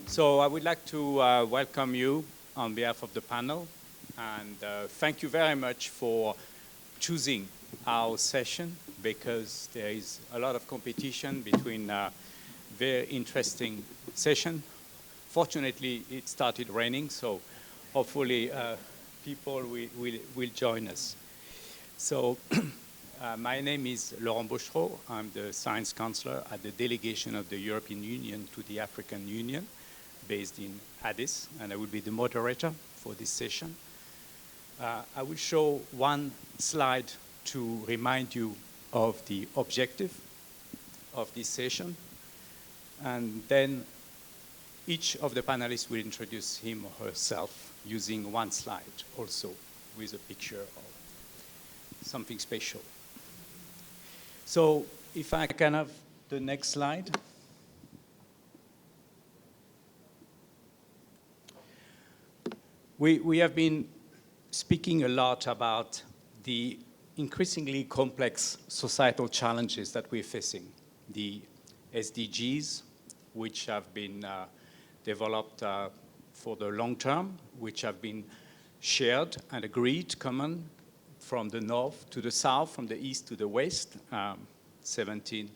So I would like to welcome you on behalf of the panel, and thank you very much for choosing our session, because there is a lot of competition between very interesting session. Fortunately, it started raining, so hopefully people will join us. So my name is Laurent Bouchereau. I'm the science counselor at the delegation of the European Union to the African Union, based in Addis, and I will be the moderator for this session. I will show one slide to remind you of the objective of this session, and then each of the panelists will introduce him or herself using one slide, also with a picture of something special. So if I can have the next slide. We have been speaking a lot about the increasingly complex societal challenges that we're facing. The SDGs, which have been developed for the long term, which have been shared and agreed common from the north to the south, from the east to the west, 17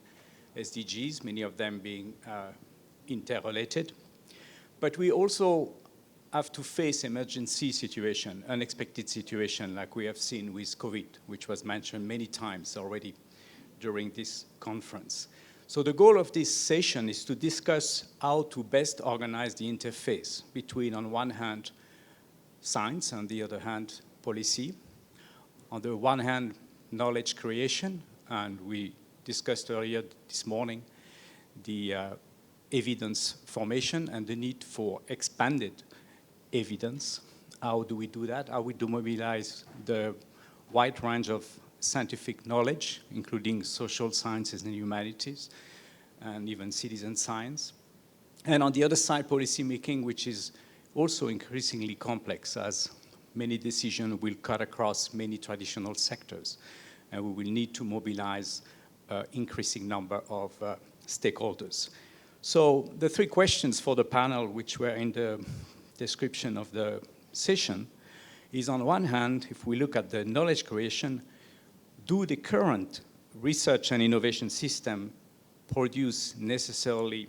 SDGs, many of them being interrelated. But we also have to face emergency situation, unexpected situation, like we have seen with COVID, which was mentioned many times already during this conference. So the goal of this session is to discuss how to best organize the interface between, on one hand, science, on the other hand, policy. On the one hand, knowledge creation, and we discussed earlier this morning the evidence formation and the need for expanded evidence. How do we do that? How we do mobilize the wide range of scientific knowledge, including social sciences and humanities, and even citizen science. And on the other side, policy making, which is also increasingly complex, as many decisions will cut across many traditional sectors. And we will need to mobilize an increasing number of stakeholders. So the three questions for the panel, which were in the description of the session, is on one hand, if we look at the knowledge creation, do the current research and innovation system produce necessarily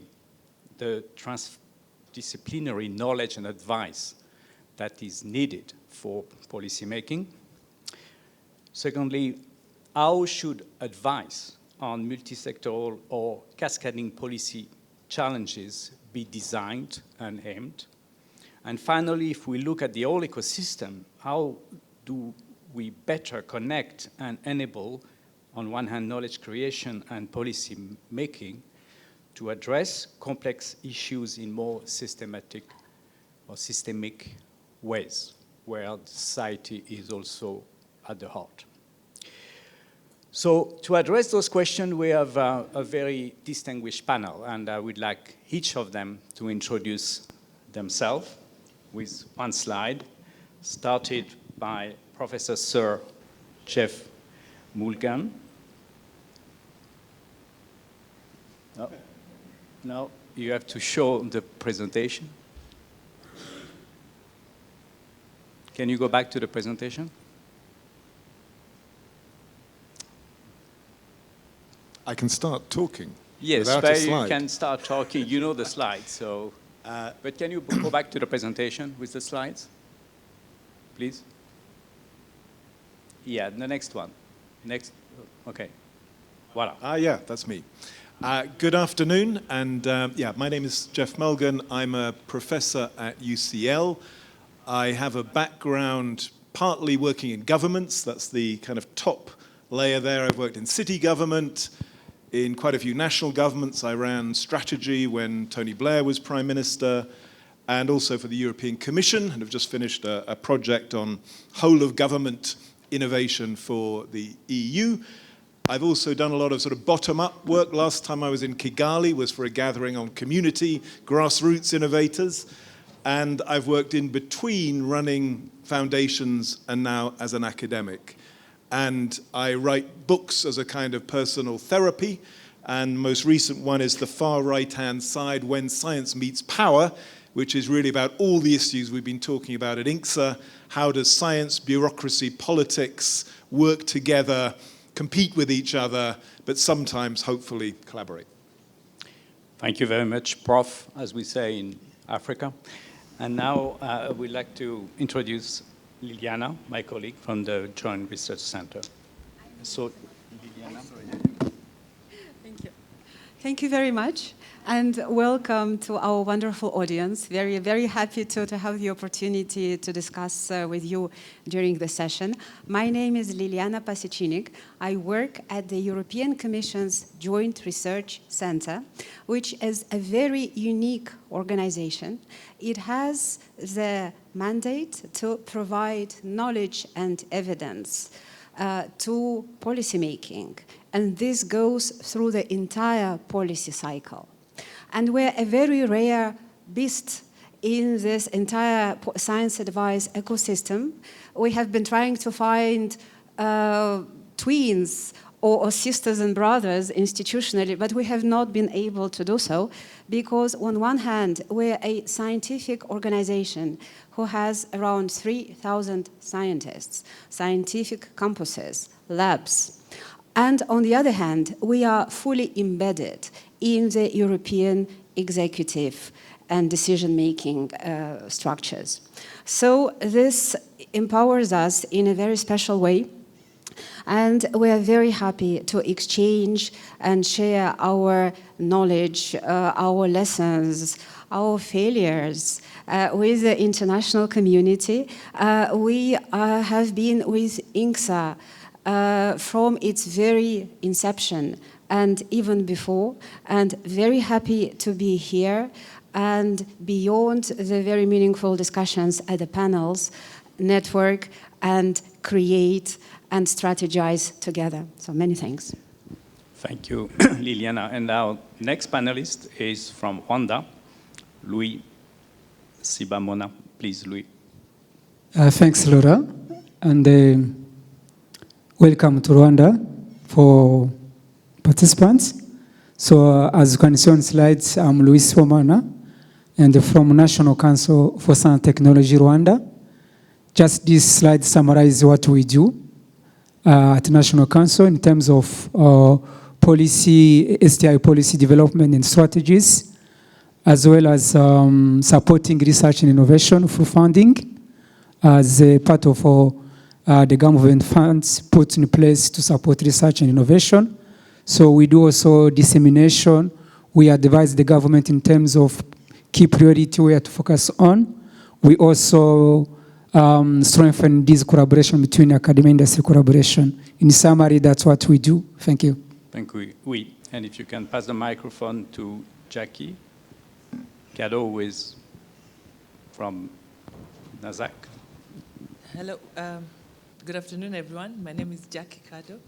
the transdisciplinary knowledge and advice that is needed for policy making? Secondly, how should advice on multi-sectoral or cascading policy challenges be designed and aimed? And finally, if we look at the whole ecosystem, how do we better connect and enable, on one hand, knowledge creation and policy making to address complex issues in more systematic or systemic ways, where society is also at the heart? So to address those questions, we have a very distinguished panel, and I would like each of them to introduce themselves with one slide, started by Professor Sir Jeff Mulgan. No, you have to show the presentation. Can you go back to the presentation? I can start talking. Yes, without but a slide. you can start talking. You know the slides, so. But can you go back to the presentation with the slides, please? Yeah, the next one. Next, okay. Voila. Yeah, that's me. Good afternoon, and yeah, my name is Jeff Mulgan. I'm a professor at UCL. I have a background partly working in governments. That's the kind of top layer there. I've worked in city government, in quite a few national governments. I ran strategy when Tony Blair was Prime Minister, and also for the European Commission, and have just finished a project on whole of government innovation for the EU. I've also done a lot of sort of bottom-up work. Last time I was in Kigali was for a gathering on community grassroots innovators, and I've worked in between running foundations and now as an academic. And I write books as a kind of personal therapy, and the most recent one is the far right-hand side, When Science Meets Power, which is really about all the issues we've been talking about at INGSA. How does science, bureaucracy, politics work together, compete with each other, but sometimes, hopefully, collaborate? Thank you very much, Prof, as we say in Africa. And now we'd like to introduce Liliana, my colleague from the Joint Research Center. So, Liliana. Thank you. Thank you very much, and welcome to our wonderful audience. Very, very happy to have the opportunity to discuss with you during the session. My name is Liliana Pasicinik. I work at the European Commission's Joint Research Center, which is a very unique organization. It has the mandate to provide knowledge and evidence to policymaking, and this goes through the entire policy cycle. And we're a very rare beast in this entire science advice ecosystem. We have been trying to find twins or sisters and brothers institutionally, but we have not been able to do so because on one hand, we're a scientific organization who has around 3,000 scientists, scientific campuses, labs. And on the other hand, we are fully embedded in the European executive and decision-making structures. So this empowers us in a very special way. And we are very happy to exchange and share our knowledge, our lessons, our failures with the international community. We have been with INGSA from its very inception and even before, and very happy to be here and beyond the very meaningful discussions at the panels, network and create and strategize together. So many thanks. Thank you, Liliana. And our next panelist is from Rwanda, Louis Sibamona. Please, Louis. Thanks, Laura. And welcome to Rwanda for participants. So as you can see on slides, I'm Louis Sibamona, and from National Council for Science and Technology, Rwanda. Just this slide summarizes what we do at National Council in terms of policy, STI policy development and strategies, as well as supporting research and innovation through funding as a part of the government funds put in place to support research and innovation. So we do also dissemination. We advise the government in terms of key priority where to focus on. We also strengthen this collaboration between academia and industry collaboration. In summary, that's what we do. Thank you. Thank you. Oui. And if you can pass the microphone to Jackie Kado, who is from NASAC. Hello. Good afternoon, everyone. My name is Jackie Kado.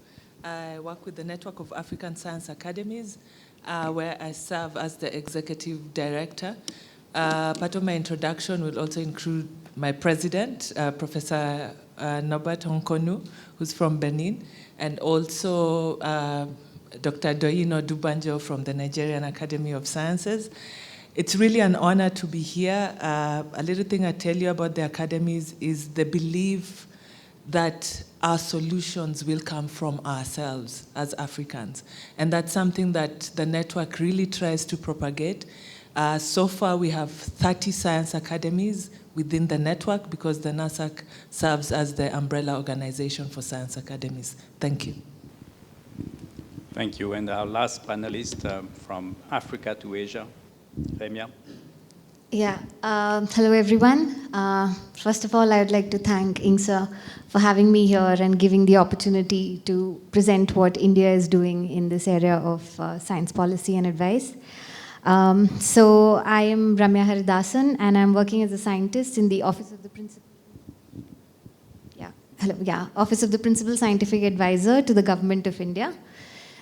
I work with the Network of African Science Academies, where I serve as the executive director. Part of my introduction will also include my president, Professor Norbert Honkonu, who's from Benin, and also Dr. Doyino Dubanjo from the Nigerian Academy of Sciences. It's really an honor to be here. A little thing I tell you about the academies is the belief that our solutions will come from ourselves as Africans. And that's something that the network really tries to propagate. So far, we have 30 science academies within the network because the NASAC serves as the umbrella organization for science academies. Thank you. Thank you. And our last panelist from Africa to Asia, Remia. Yeah, hello everyone. First of all, I would like to thank INGSA for having me here and giving the opportunity to present what India is doing in this area of science policy and advice. So I am Ramya Haridasan, and I'm working as a scientist in the Office of the Principal. Office of the Principal Scientific Advisor to the Government of India.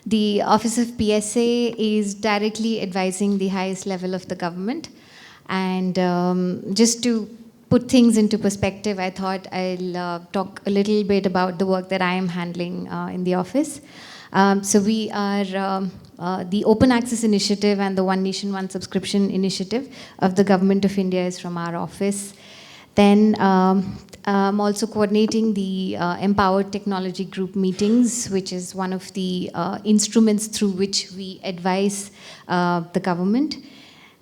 The Office of PSA is directly advising the highest level of the government. And just to put things into perspective, I thought I'll talk a little bit about the work that I am handling in the office. So we are the Open Access Initiative and the One Nation, One Subscription Initiative of the Government of India is from our office. Then I'm also coordinating the Empowered Technology Group meetings, which is one of the instruments through which we advise the government.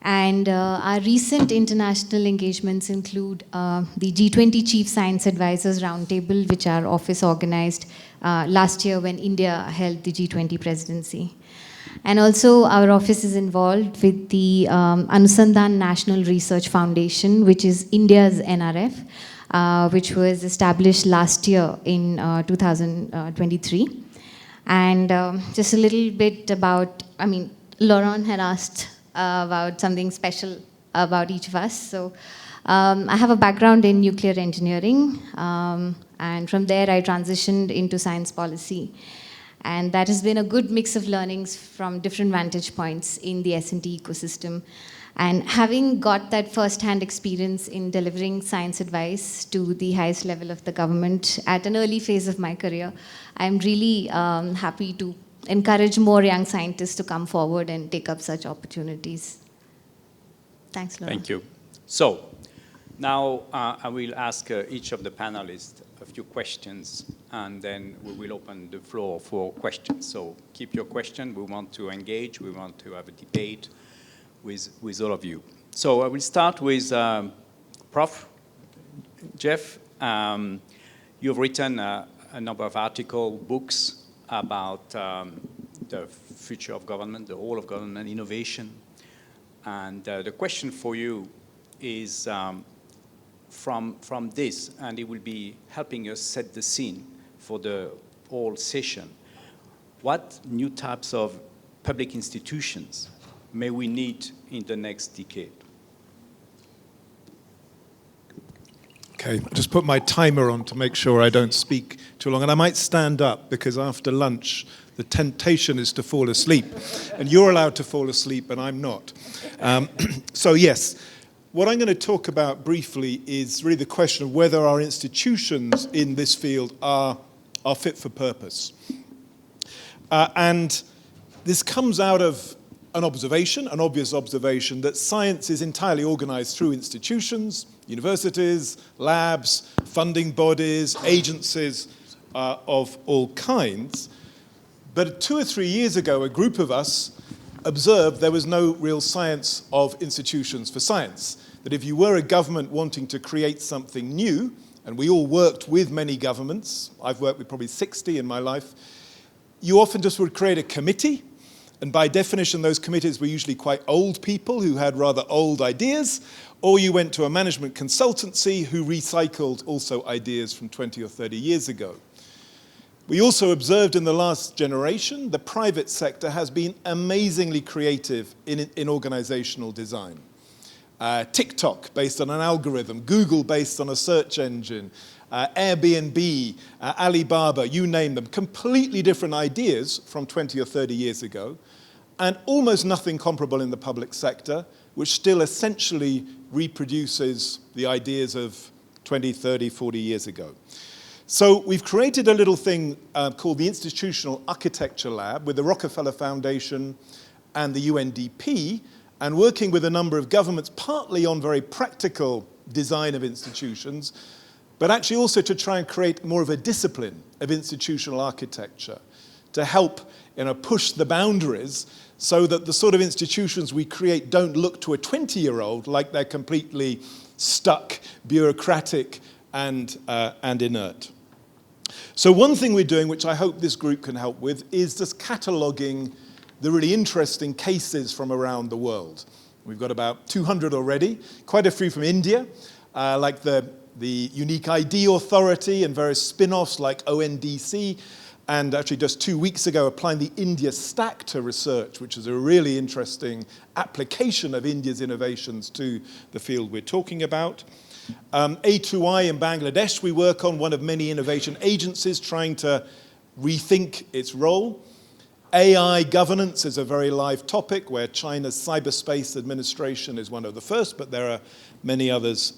And our recent international engagements include the G20 Chief Science Advisors Roundtable, which our office organized last year when India held the G20 presidency. And also our office is involved with the Anusandhan National Research Foundation, which is India's NRF, which was established last year in 2023. And just a little bit about, Laurent had asked about something special about each of us. So I have a background in nuclear engineering, and from there I transitioned into science policy. And that has been a good mix of learnings from different vantage points in the S&T ecosystem. And having got that first-hand experience in delivering science advice to the highest level of the government at an early phase of my career, I'm really happy to encourage more young scientists to come forward and take up such opportunities. Thanks, Laura. Thank you. So now I will ask each of the panelists a few questions, and then we will open the floor for questions. So keep your question. We want to engage. We want to have a debate with all of you. So I will start with Prof. Jeff. You've written a number of articles, books about the future of government, the role of government, innovation. And the question for you is from this, and it will be helping us set the scene for the whole session. What new types of public institutions may we need in the next decade? Okay, I'll just put my timer on to make sure I don't speak too long. And I might stand up because after lunch, the temptation is to fall asleep. And you're allowed to fall asleep and I'm not. So yes, what I'm going to talk about briefly is really the question of whether our institutions in this field are fit for purpose. And this comes out of an obvious observation, that science is entirely organized through institutions, universities, labs, funding bodies, agencies of all kinds. But 2 or 3 years ago, a group of us observed there was no real science of institutions for science. That if you were a government wanting to create something new, and we all worked with many governments, I've worked with probably 60 in my life, you often just would create a committee. And by definition, those committees were usually quite old people who had rather old ideas, or you went to a management consultancy who recycled also ideas from 20 or 30 years ago. We also observed in the last generation, the private sector has been amazingly creative in organizational design. TikTok based on an algorithm, Google based on a search engine, Airbnb, Alibaba, you name them, completely different ideas from 20 or 30 years ago, and almost nothing comparable in the public sector, which still essentially reproduces the ideas of 20, 30, 40 years ago. So we've created a little thing called the Institutional Architecture Lab with the Rockefeller Foundation and the UNDP, and working with a number of governments, partly on very practical design of institutions, but actually also to try and create more of a discipline of institutional architecture to help push the boundaries so that the sort of institutions we create don't look to a 20-year-old like they're completely stuck, bureaucratic, and inert. So one thing we're doing, which I hope this group can help with, is just cataloguing the really interesting cases from around the world. We've got about 200 already, quite a few from India, like the Unique ID Authority and various spin-offs like ONDC, and actually just 2 weeks ago applying the India Stack to research, which is a really interesting application of India's innovations to the field we're talking about. A2I in Bangladesh, we work on, one of many innovation agencies trying to rethink its role. AI governance is a very live topic where China's cyberspace administration is one of the first, but there are many others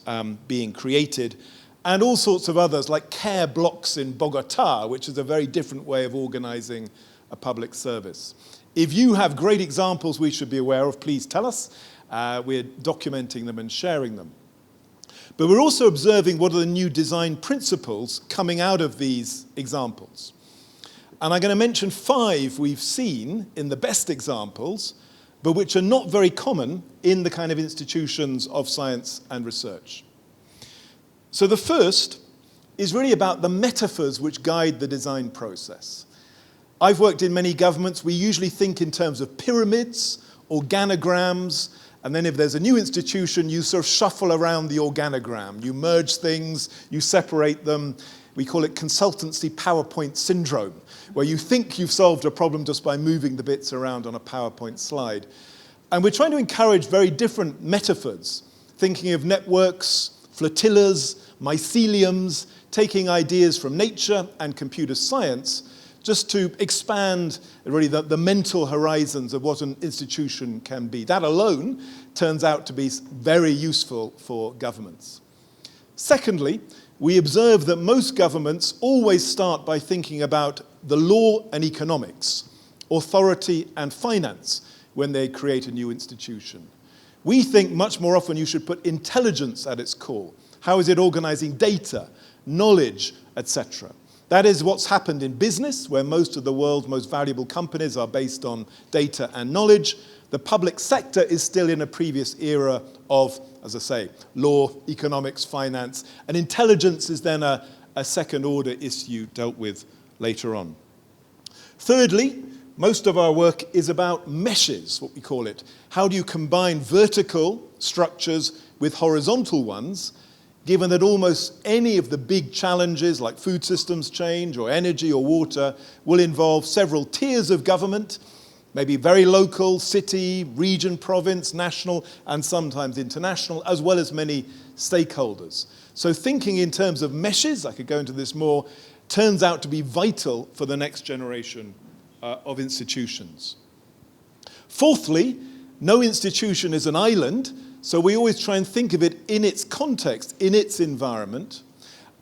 being created. And all sorts of others like care blocks in Bogota, which is a very different way of organizing a public service. If you have great examples we should be aware of, please tell us. We're documenting them and sharing them. But we're also observing what are the new design principles coming out of these examples. And I'm going to mention 5 we've seen in the best examples, but which are not very common in the kind of institutions of science and research. So the first is really about the metaphors which guide the design process. I've worked in many governments. We usually think in terms of pyramids, organograms, and then if there's a new institution, you sort of shuffle around the organogram. You merge things, you separate them. We call it consultancy PowerPoint syndrome, where you think you've solved a problem just by moving the bits around on a PowerPoint slide. And we're trying to encourage very different metaphors, thinking of networks, flotillas, myceliums, taking ideas from nature and computer science, just to expand really the mental horizons of what an institution can be. That alone turns out to be very useful for governments. Secondly, we observe that most governments always start by thinking about the law and economics, authority and finance when they create a new institution. We think much more often you should put intelligence at its core. How is it organizing data, knowledge, etc.? That is what's happened in business, where most of the world's most valuable companies are based on data and knowledge. The public sector is still in a previous era of, as I say, law, economics, finance, and intelligence is then a second-order issue dealt with later on. Thirdly, most of our work is about meshes, what we call it. How do you combine vertical structures with horizontal ones, given that almost any of the big challenges like food systems change or energy or water will involve several tiers of government, maybe very local, city, region, province, national, and sometimes international, as well as many stakeholders. So thinking in terms of meshes, I could go into this more, turns out to be vital for the next generation of institutions. Fourthly, no institution is an island, so we always try and think of it in its context, in its environment,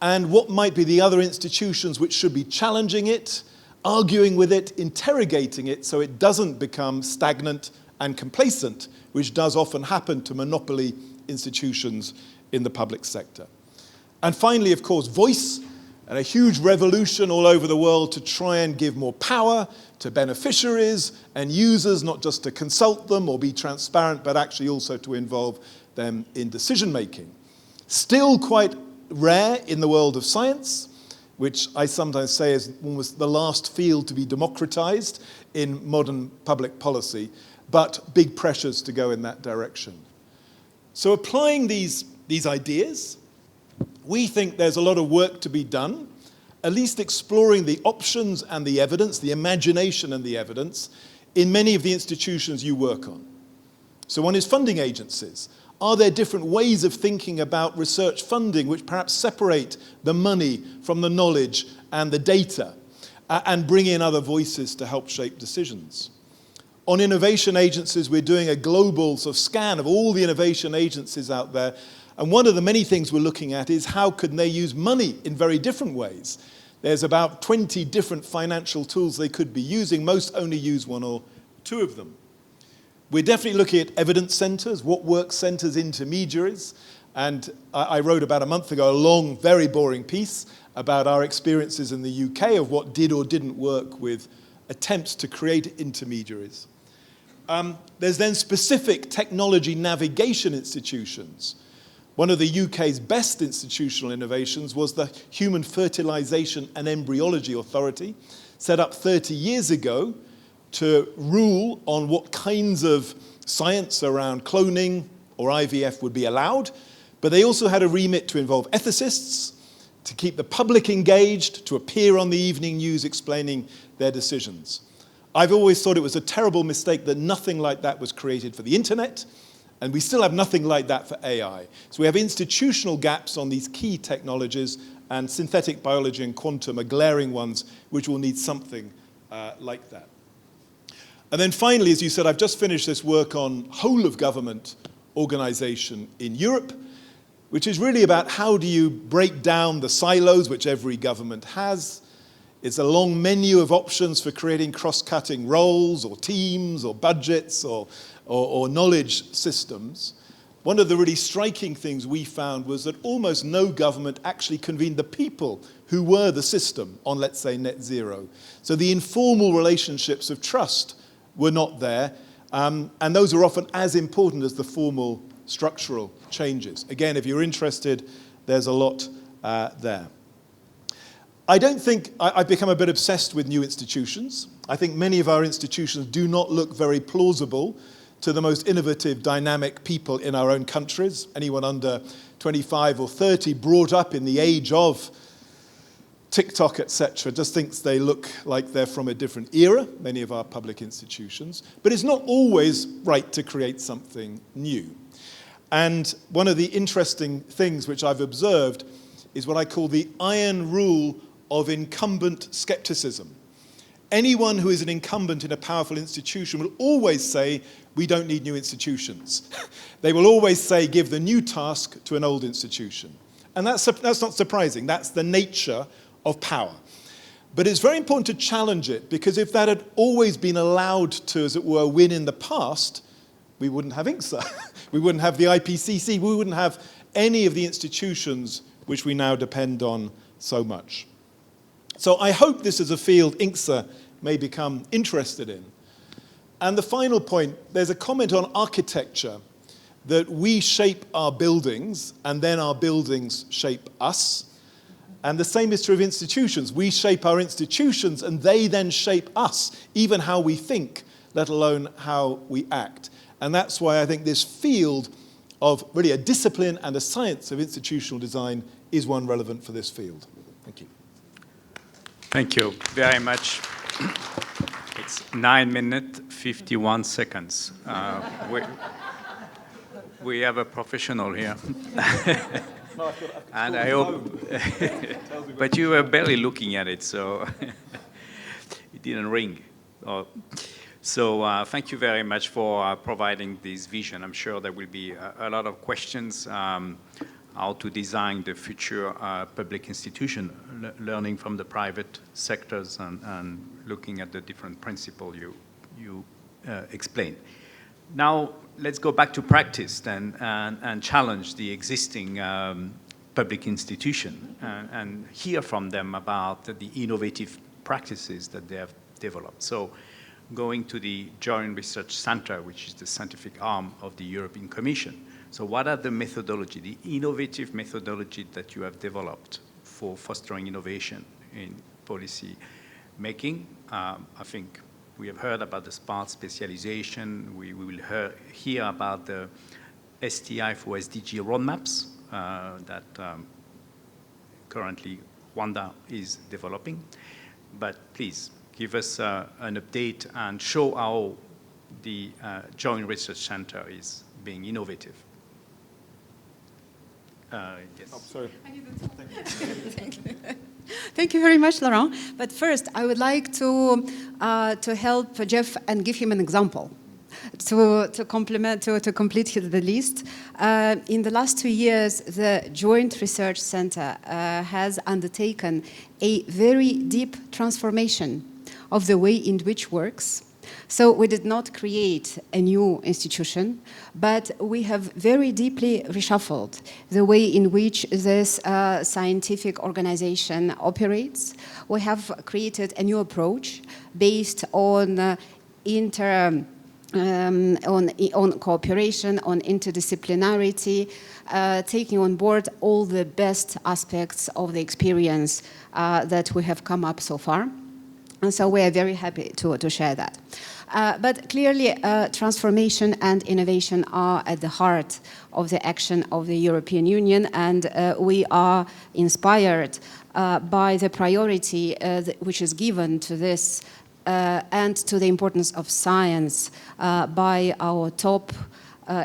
and what might be the other institutions which should be challenging it, arguing with it, interrogating it, so it doesn't become stagnant and complacent, which does often happen to monopoly institutions in the public sector. And finally, of course, voice, and a huge revolution all over the world to try and give more power to beneficiaries and users, not just to consult them or be transparent, but actually also to involve them in decision-making. Still quite rare in the world of science, which I sometimes say is almost the last field to be democratized in modern public policy, but big pressures to go in that direction. So applying these ideas, we think there's a lot of work to be done, at least exploring the options and the evidence, the imagination and the evidence, in many of the institutions you work on. So one is funding agencies. Are there different ways of thinking about research funding which perhaps separate the money from the knowledge and the data and bring in other voices to help shape decisions? On innovation agencies, we're doing a global sort of scan of all the innovation agencies out there. And one of the many things we're looking at is how can they use money in very different ways. There's about 20 different financial tools they could be using. Most only use 1 or 2 of them. We're definitely looking at evidence centers, what work centers intermediaries. And I wrote about a month ago a long, very boring piece about our experiences in the UK of what did or didn't work with attempts to create intermediaries. There's then specific technology navigation institutions. One of the UK's best institutional innovations was the Human Fertilisation and Embryology Authority, set up 30 years ago to rule on what kinds of science around cloning or IVF would be allowed. But they also had a remit to involve ethicists, to keep the public engaged, to appear on the evening news explaining their decisions. I've always thought it was a terrible mistake that nothing like that was created for the internet, and we still have nothing like that for AI. So we have institutional gaps on these key technologies, and synthetic biology and quantum are glaring ones which will need something like that. And then finally, as you said, I've just finished this work on whole of government organization in Europe, which is really about how do you break down the silos which every government has, It's a long menu of options for creating cross-cutting roles or teams or budgets or knowledge systems. One of the really striking things we found was that almost no government actually convened the people who were the system on, let's say, net zero. So the informal relationships of trust were not there, and those are often as important as the formal structural changes. Again, if you're interested, there's a lot there. I don't think I've become a bit obsessed with new institutions. I think many of our institutions do not look very plausible to the most innovative, dynamic people in our own countries. Anyone under 25 or 30 brought up in the age of TikTok, etc., just thinks they look like they're from a different era, many of our public institutions. But it's not always right to create something new. And one of the interesting things which I've observed is what I call the iron rule of incumbent skepticism. Anyone who is an incumbent in a powerful institution will always say, we don't need new institutions. They will always say, give the new task to an old institution. And that's not surprising. That's the nature of power. But it's very important to challenge it, because if that had always been allowed to, as it were, win in the past, we wouldn't have INGSA. We wouldn't have the IPCC. We wouldn't have any of the institutions which we now depend on so much. So I hope this is a field INGSA may become interested in. And the final point, there's a comment on architecture, that we shape our buildings and then our buildings shape us. And the same is true of institutions. We shape our institutions and they then shape us, even how we think, let alone how we act. And that's why I think this field of really a discipline and a science of institutional design is one relevant for this field. Thank you. Thank you very much. It's 9 minutes, 51 seconds. We have a professional here. And I hope, but you were barely looking at it, so it didn't ring. So thank you very much for providing this vision. I'm sure there will be a lot of questions how to design the future public institution, learning from the private sectors and looking at the different principles you explained. Now, let's go back to practice then and challenge the existing public institution and hear from them about the innovative practices that they have developed. So going to the Joint Research Center, which is the scientific arm of the European Commission. So what are the methodology, the innovative methodology that you have developed for fostering innovation in policy making? I think we have heard about the smart specialization. We will hear about the STI for SDG roadmaps that currently Rwanda is developing. But please give us an update and show how the Joint Research Center is being innovative. Yes. Oh, sorry. Thank you very much, Laurent. But first, I would like to help Jeff and give him an example to complete the list. In the last 2 years, the Joint Research Center has undertaken a very deep transformation of the way in which it works. So we did not create a new institution, but we have very deeply reshuffled the way in which this scientific organization operates. We have created a new approach based on on cooperation, on interdisciplinarity, taking on board all the best aspects of the experience that we have come up so far. And so we are very happy to share that. But clearly, transformation and innovation are at the heart of the action of the European Union, and we are inspired by the priority which is given to this and to the importance of science by our top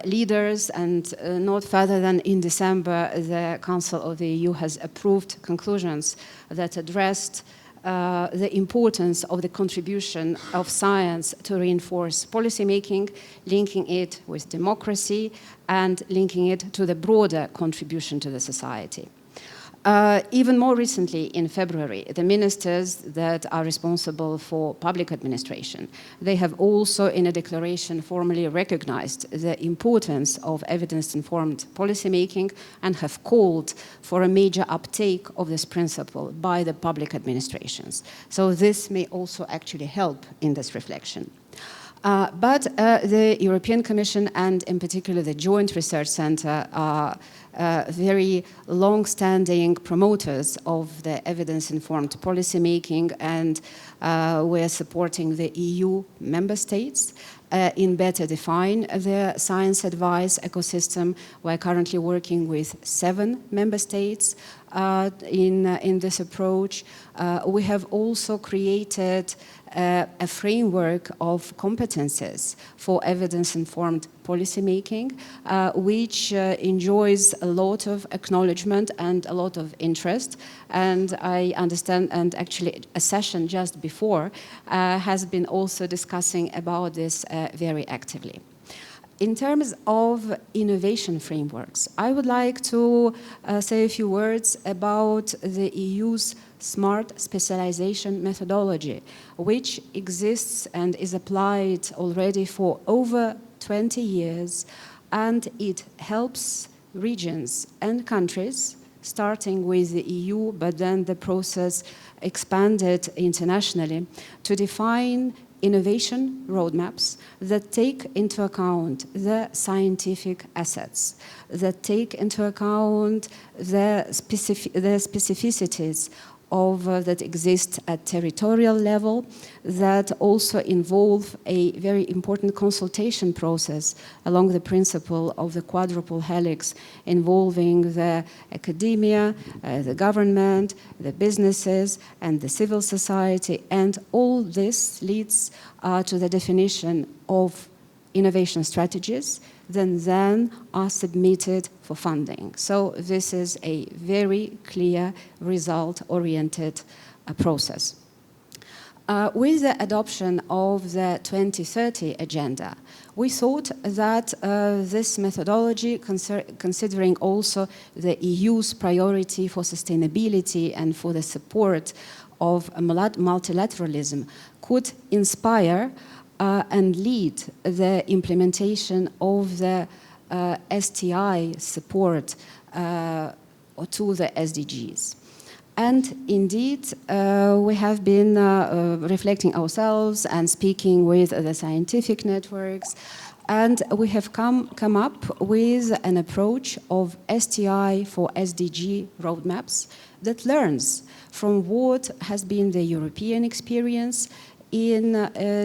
leaders, and not further than in December, the Council of the EU has approved conclusions that addressed the importance of the contribution of science to reinforce policymaking, linking it with democracy and linking it to the broader contribution to the society. Even more recently, in February, the ministers that are responsible for public administration, they have also, in a declaration, formally recognized the importance of evidence-informed policymaking and have called for a major uptake of this principle by the public administrations. So this may also actually help in this reflection. But the European Commission and in particular the Joint Research Centre are very long-standing promoters of the evidence-informed policymaking, and we're supporting the EU member states in better define the science advice ecosystem. We're currently working with 7 member states in this approach. We have also created a framework of competences for evidence-informed policymaking, which enjoys a lot of acknowledgement and a lot of interest. And I understand, and actually a session just before has been also discussing about this very actively. In terms of innovation frameworks, I would like to say a few words about the EU's smart specialization methodology, which exists and is applied already for over 20 years, and it helps regions and countries, starting with the EU, but then the process expanded internationally, to define innovation roadmaps that take into account the scientific assets, that take into account the specificities that exist at territorial level, that also involve a very important consultation process along the principle of the quadruple helix, involving the academia, the government, the businesses, and the civil society. And all this leads to the definition of innovation strategies then are submitted for funding. So this is a very clear result-oriented process. With the adoption of the 2030 agenda, we thought that this methodology, considering also the EU's priority for sustainability and for the support of multilateralism, could inspire and lead the implementation of the STI support to the SDGs. And indeed, we have been reflecting ourselves and speaking with the scientific networks, and we have come up with an approach of STI for SDG roadmaps that learns from what has been the European experience in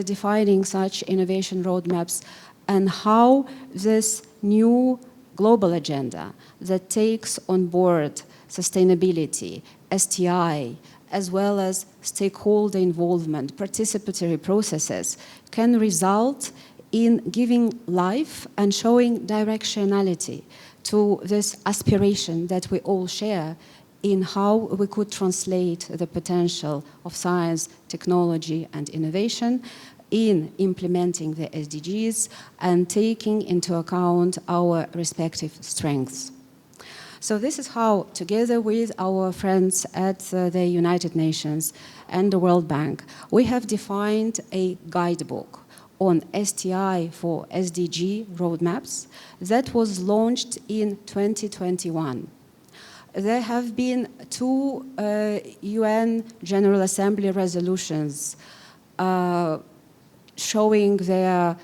defining such innovation roadmaps, and how this new global agenda that takes on board sustainability, STI, as well as stakeholder involvement, participatory processes, can result in giving life and showing directionality to this aspiration that we all share in how we could translate the potential of science, technology, and innovation in implementing the SDGs and taking into account our respective strengths. So this is how, together with our friends at the United Nations and the World Bank, we have defined a guidebook on STI for SDG roadmaps that was launched in 2021. There have been 2 UN General Assembly resolutions showing the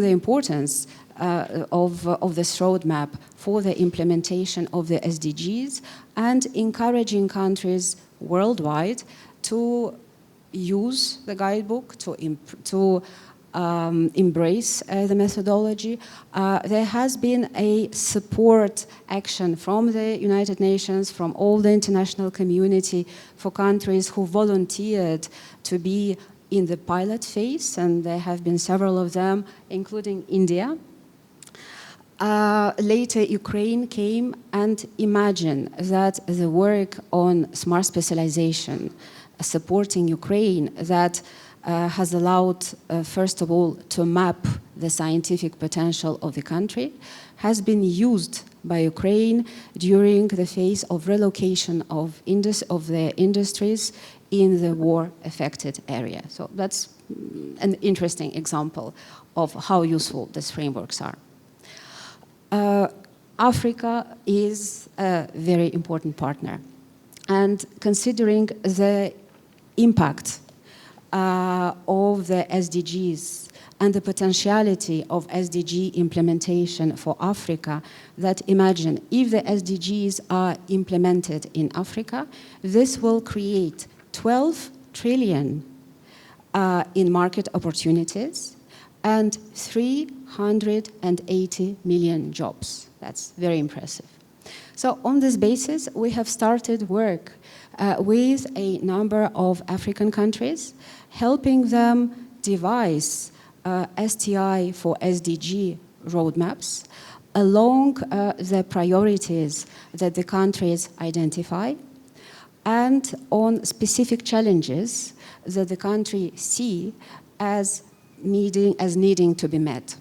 importance of this roadmap for the implementation of the SDGs, and encouraging countries worldwide to use the guidebook, to embrace the methodology. There has been a support action from the United Nations, from all the international community, for countries who volunteered to be in the pilot phase, and there have been several of them, including India. Later, Ukraine came, and imagine that the work on smart specialization, supporting Ukraine, that has allowed, first of all, to map the scientific potential of the country, has been used by Ukraine during the phase of relocation of the industries in the war-affected area. So that's an interesting example of how useful these frameworks are. Africa is a very important partner. And considering the impact of the SDGs and the potentiality of SDG implementation for Africa, that imagine if the SDGs are implemented in Africa, this will create 12 trillion in market opportunities and 380 million jobs. That's very impressive. So on this basis, we have started work with a number of African countries, helping them devise STI for SDG roadmaps along the priorities that the countries identify and on specific challenges that the country see as needing to be met.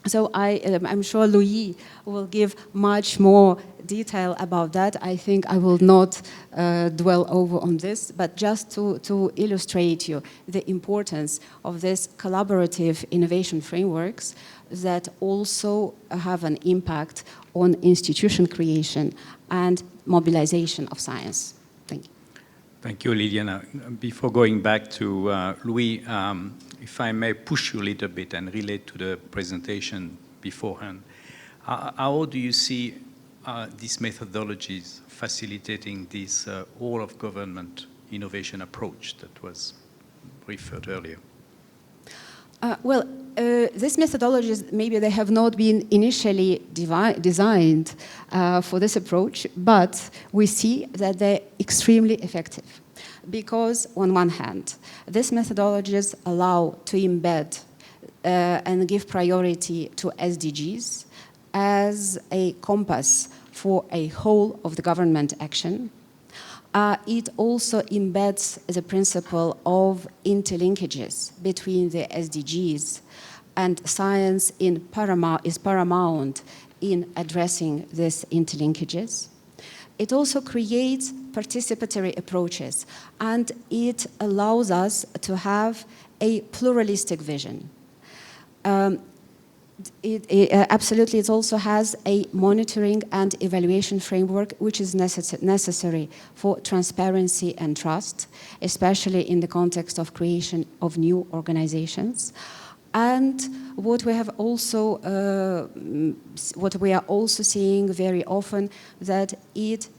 So I'm sure Louis will give much more detail about that. I think I will not dwell over on this, but just to illustrate you the importance of these collaborative innovation frameworks that also have an impact on institution creation and mobilization of science. Thank you. Thank you, Liliana. Before going back to Louis, if I may push you a little bit and relate to the presentation beforehand, how do you see these methodologies facilitating this all-of-government innovation approach that was referred earlier? These methodologies, maybe they have not been initially designed for this approach, but we see that they're extremely effective. Because on one hand, these methodologies allow to embed and give priority to SDGs as a compass for a whole of the government action. It also embeds the principle of interlinkages between the SDGs, and science is paramount in addressing these interlinkages. It also creates participatory approaches, and it allows us to have a pluralistic vision. Absolutely, it also has a monitoring and evaluation framework which is necessary for transparency and trust, especially in the context of creation of new organizations. And what we are also seeing very often, that it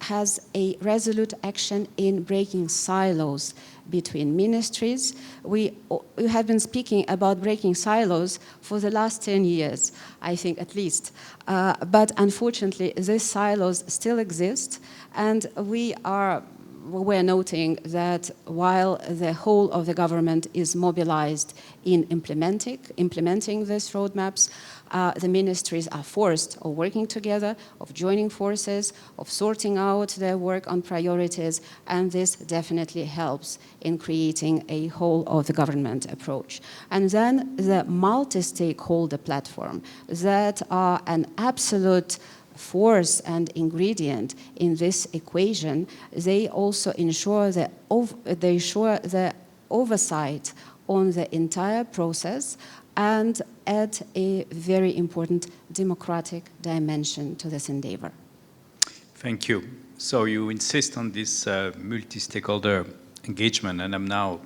has a resolute action in breaking silos between ministries. We have been speaking about breaking silos for the last 10 years, I think at least. But unfortunately, these silos still exist, and we're noting that while the whole of the government is mobilized in implementing these roadmaps, the ministries are forced of working together, of joining forces, of sorting out their work on priorities, and this definitely helps in creating a whole of the government approach. And then the multi-stakeholder platform that are an absolute force and ingredient in this equation, they also ensure the oversight on the entire process and add a very important democratic dimension to this endeavor. Thank you. So you insist on this multi-stakeholder engagement, and I'm now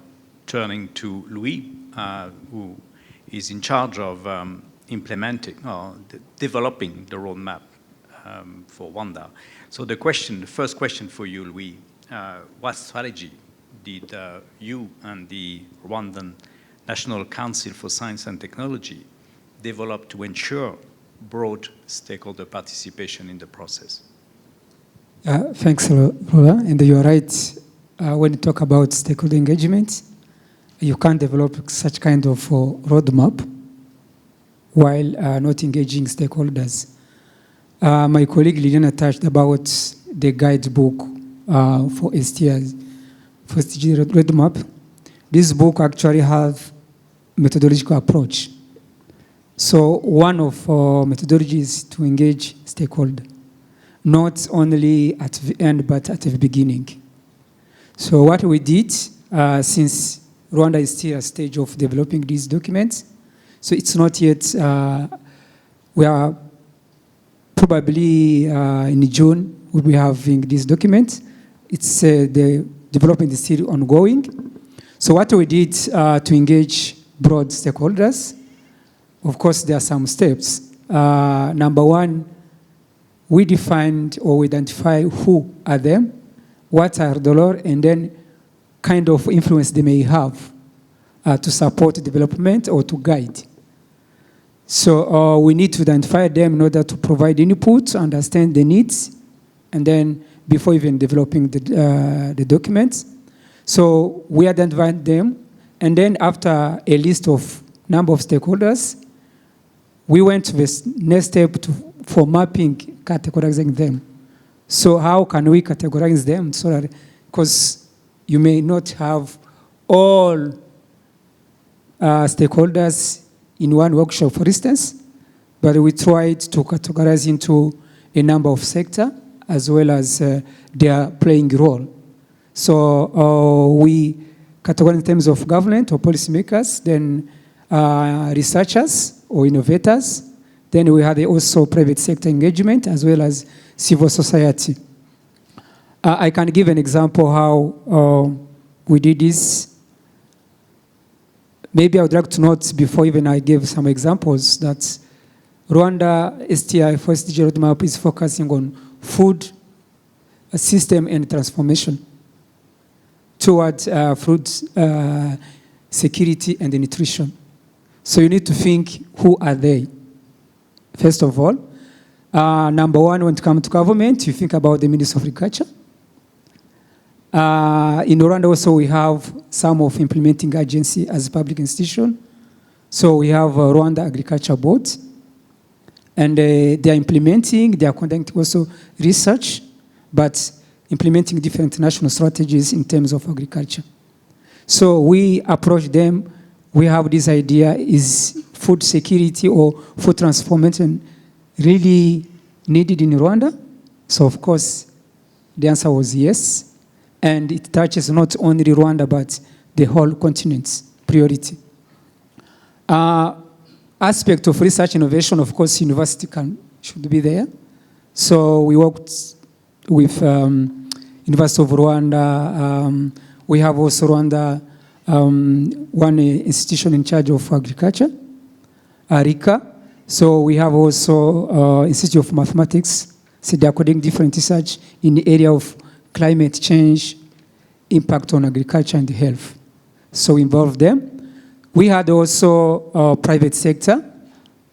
turning to Louis, who is in charge of implementing or developing the roadmap for Rwanda. So the first question for you, Louis, what strategy did you and the Rwandan National Council for Science and Technology develop to ensure broad stakeholder participation in the process? Thanks, Lola. And you're right, when you talk about stakeholder engagement, you can't develop such kind of roadmap while not engaging stakeholders. My colleague Liliana touched about the guidebook for STIs, for SDG roadmap. This book actually has methodological approach. So one of our methodologies is to engage stakeholders, not only at the end, but at the beginning. So what we did, since Rwanda is still a stage of developing these documents, so it's not yet, we are probably in June, we'll be having this document. It's the development is still ongoing. So what we did to engage broad stakeholders, of course, there are some steps. Number one, we defined or we identify who are them, what are the law, and then kind of influence they may have to support development or to guide. So we need to identify them in order to provide input, understand the needs, and then before even developing the documents. So we identified them, and then after a list of number of stakeholders, we went to the next step for mapping, categorizing them. So how can we categorize them? So that, because you may not have all stakeholders in one workshop, for instance, but we tried to categorize into a number of sectors as well as their playing role. So we categorize in terms of government or policymakers, then researchers or innovators. Then we had also private sector engagement as well as civil society. I can give an example how we did this. Maybe I would like to note before even I give some examples that Rwanda STI for SDG roadmap is focusing on food system and transformation towards food security and nutrition. So you need to think, who are they? First of all, number one, when it comes to government, you think about the Ministry of Agriculture. In Rwanda also we have some of implementing agency as a public institution. So we have Rwanda Agriculture Board, and they are implementing, they are conducting also research, but implementing different national strategies in terms of agriculture. So we approach them, we have this idea, is food security or food transformation really needed in Rwanda? So of course, the answer was yes. And it touches not only Rwanda, but the whole continent's priority. Aspect of research innovation, of course, university should be there. So we worked with University of Rwanda. We have also Rwanda, one institution in charge of agriculture, RICA. So we have also Institute of Mathematics. So they are conducting different research in the area of climate change, impact on agriculture and health. So we involve them. We had also private sector,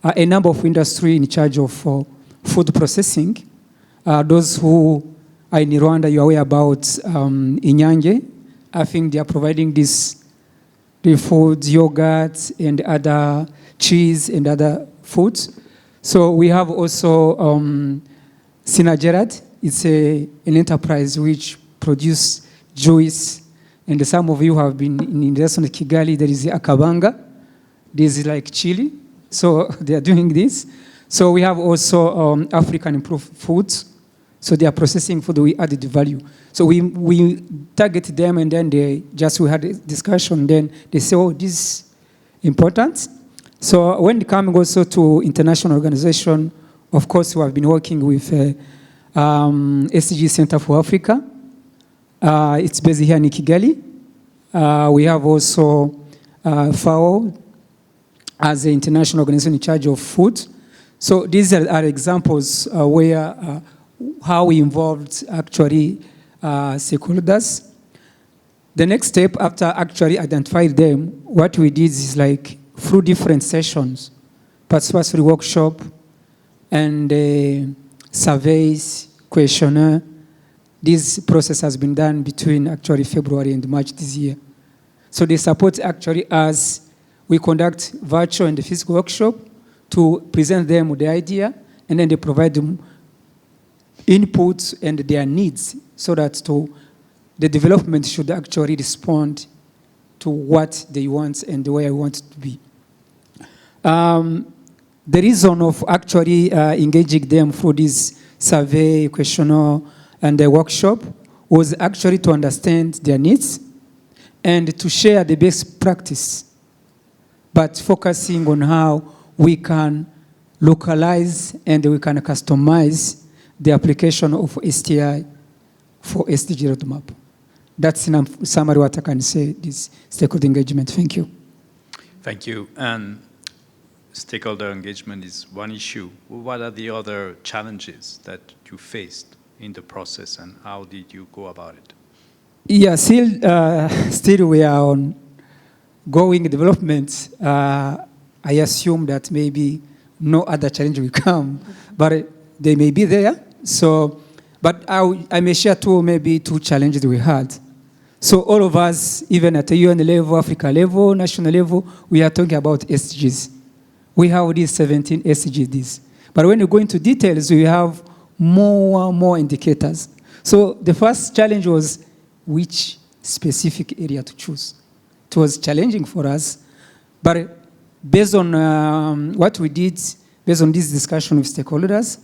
a number of industry in charge of food processing. Those who are in Rwanda, you are aware about INGSA. I think they are providing the food, yogurt, and other cheese and other foods. So we have also Sinagerad. It's an enterprise which produces juice, and some of you have been in the restaurant Kigali. There is akabanga. This is like chili. So they are doing this. So we have also African improved foods. So they are processing food, we added value. So we target them, and then we had a discussion, then they say, oh, this is important. So when it comes also to international organization, of course, we have been working with SDG Center for Africa. It's based here in Kigali. We have also FAO as the international organization in charge of food. So these are examples where how we involved actually stakeholders. The next step after actually identifying them, what we did is like through different sessions, participatory workshop, and surveys, questionnaire. This process has been done between actually February and March this year. So they support actually as we conduct virtual and physical workshop to present them with the idea, and then they provide them inputs and their needs so that the development should actually respond to what they want and the way I want it to be. the reason of actually engaging them through this survey, questionnaire, and the workshop was actually to understand their needs and to share the best practice, but focusing on how we can localize and we can customize the application of STI for SDG roadmap. That's in a summary what I can say, this stakeholder engagement. Thank you. Thank you. And stakeholder engagement is one issue. What are the other challenges that you faced in the process, and how did you go about it? Yeah, still we are on going development. I assume that maybe no other challenge will come, but they may be there. So, but I may share maybe two challenges we had. So all of us, even at the UN level, Africa level, national level, we are talking about SDGs. We have these 17 SDGs. But when you go into details, we have more indicators. So the first challenge was which specific area to choose. It was challenging for us, but based on what we did, based on this discussion with stakeholders,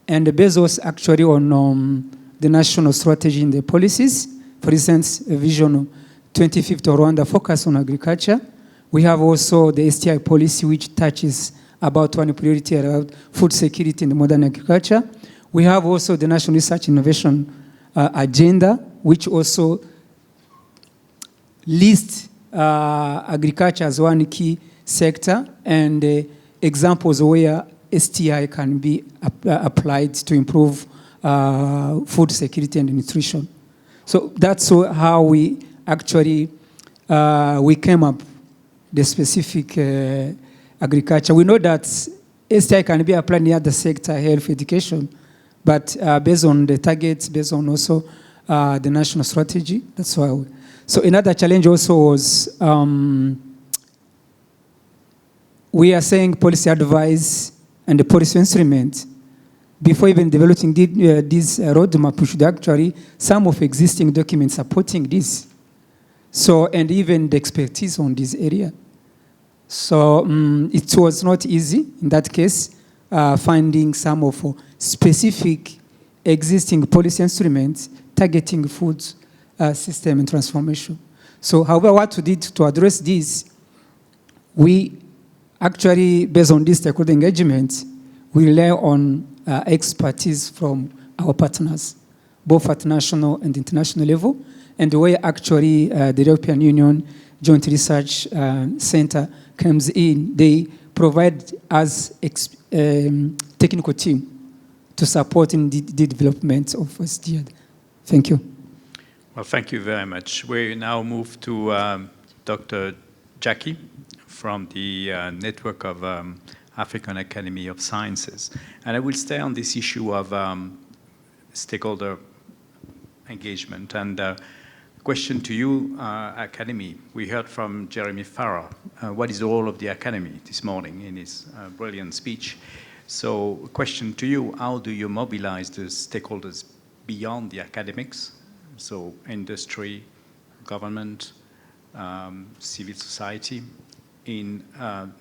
and based also actually on the national strategy and the policies, for instance, a vision 2050 Rwanda focus on agriculture. We have also the STI policy, which touches about one priority around food security in the modern agriculture. We have also the National Research Innovation Agenda, which also lists agriculture as one key sector, and examples where STI can be applied to improve food security and nutrition. So that's how we actually we came up the specific agriculture. We know that STI can be applied in other sector, health, education, but based on the targets, based on also the national strategy, that's why. So another challenge also was we are saying policy advice and the policy instrument. Before even developing this roadmap, we should actually some of existing documents supporting this. So, and even the expertise on this area. So it was not easy in that case, finding some of specific existing policy instruments targeting food system and transformation. So however, what we did to address this, we actually, based on this stakeholder engagement, we rely on expertise from our partners, both at national and international level, and the way actually the European Union Joint Research Center comes in, they provide us technical team to support in the development of SDG. Thank you. Well, thank you very much. We now move to Dr. Jackie from the network of African Academy of Sciences. And I will stay on this issue of stakeholder engagement. And question to you, Academy. We heard from Jeremy Farrar. What is the role of the Academy this morning in his brilliant speech? So question to you, how do you mobilize the stakeholders beyond the academics? So industry, government, civil society, in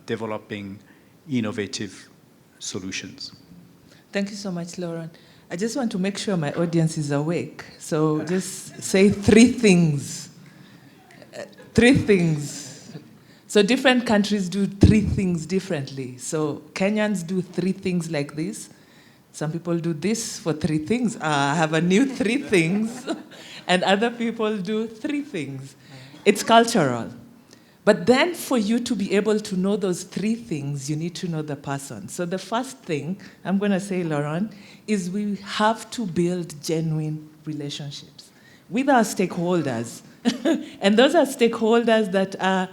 developing innovative solutions? Thank you so much, Lauren. I just want to make sure my audience is awake. So just say three things. Three things. So different countries do three things differently. So Kenyans do three things like this. Some people do this for three things. I have a new three things. And other people do three things. It's cultural. But then for you to be able to know those three things, you need to know the person. So the first thing, I'm going to say, Laurent, is we have to build genuine relationships with our stakeholders. And those are stakeholders that are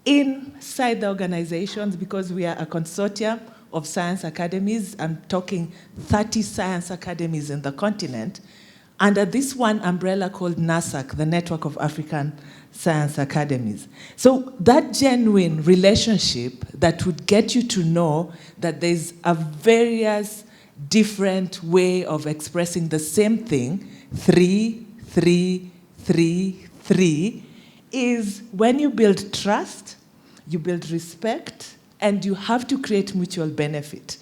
inside the organizations, because we are a consortium of science academies. I'm talking 30 science academies in the continent, under this one umbrella called NASAC, the Network of African Science Academies. So that genuine relationship that would get you to know that there's a various different way of expressing the same thing, 3, 3, 3, 3, is when you build trust, you build respect, and you have to create mutual benefit.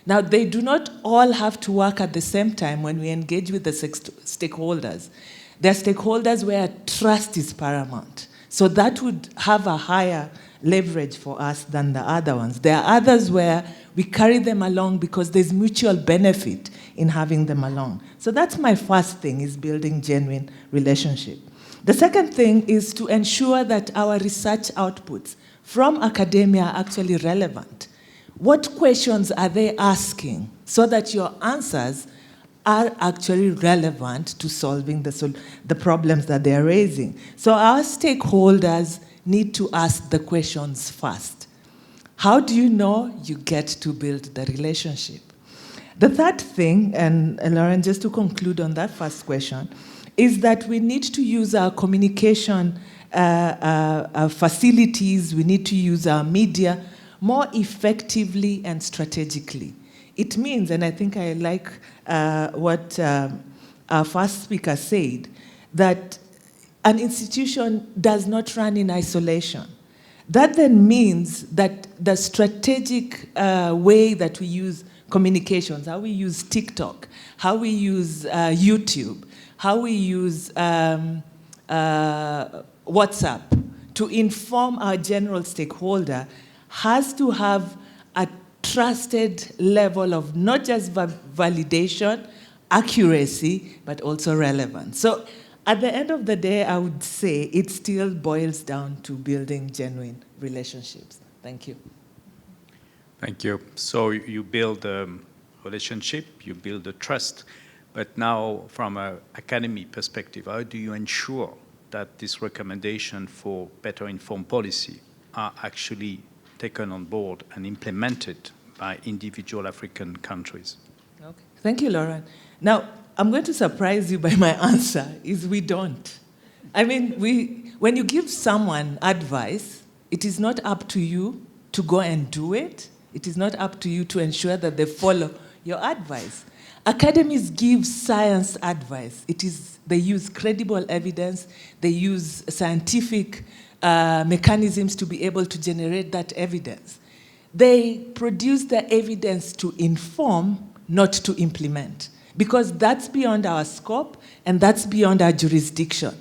Now, they do not all have to work at the same time when we engage with the stakeholders. There are stakeholders where trust is paramount. So that would have a higher leverage for us than the other ones. There are others where we carry them along because there's mutual benefit in having them along. So that's my first thing, is building genuine relationship. The second thing is to ensure that our research outputs from academia are actually relevant. What questions are they asking so that your answers are actually relevant to solving the problems that they are raising? So our stakeholders need to ask the questions first. How do you know? You get to build the relationship. The third thing, and Lauren, just to conclude on that first question, is that we need to use our communication facilities, we need to use our media more effectively and strategically. It means, and I think I like what our first speaker said, that an institution does not run in isolation. That then means that the strategic way that we use communications, how we use TikTok, how we use YouTube, how we use WhatsApp to inform our general stakeholder has to have a trusted level of not just validation, accuracy, but also relevance. So at the end of the day, I would say it still boils down to building genuine relationships. Thank you. Thank you. So you build a relationship, you build a trust, but now from an academy perspective, how do you ensure that this recommendation for better informed policy are actually taken on board and implemented by individual African countries? Okay. Thank you, Lauren. Now, I'm going to surprise you by my answer, is we don't. I mean, when you give someone advice, it is not up to you to go and do it. It is not up to you to ensure that they follow your advice. Academies give science advice. They use credible evidence. They use scientific mechanisms to be able to generate that evidence. They produce the evidence to inform, not to implement, because that's beyond our scope and that's beyond our jurisdiction,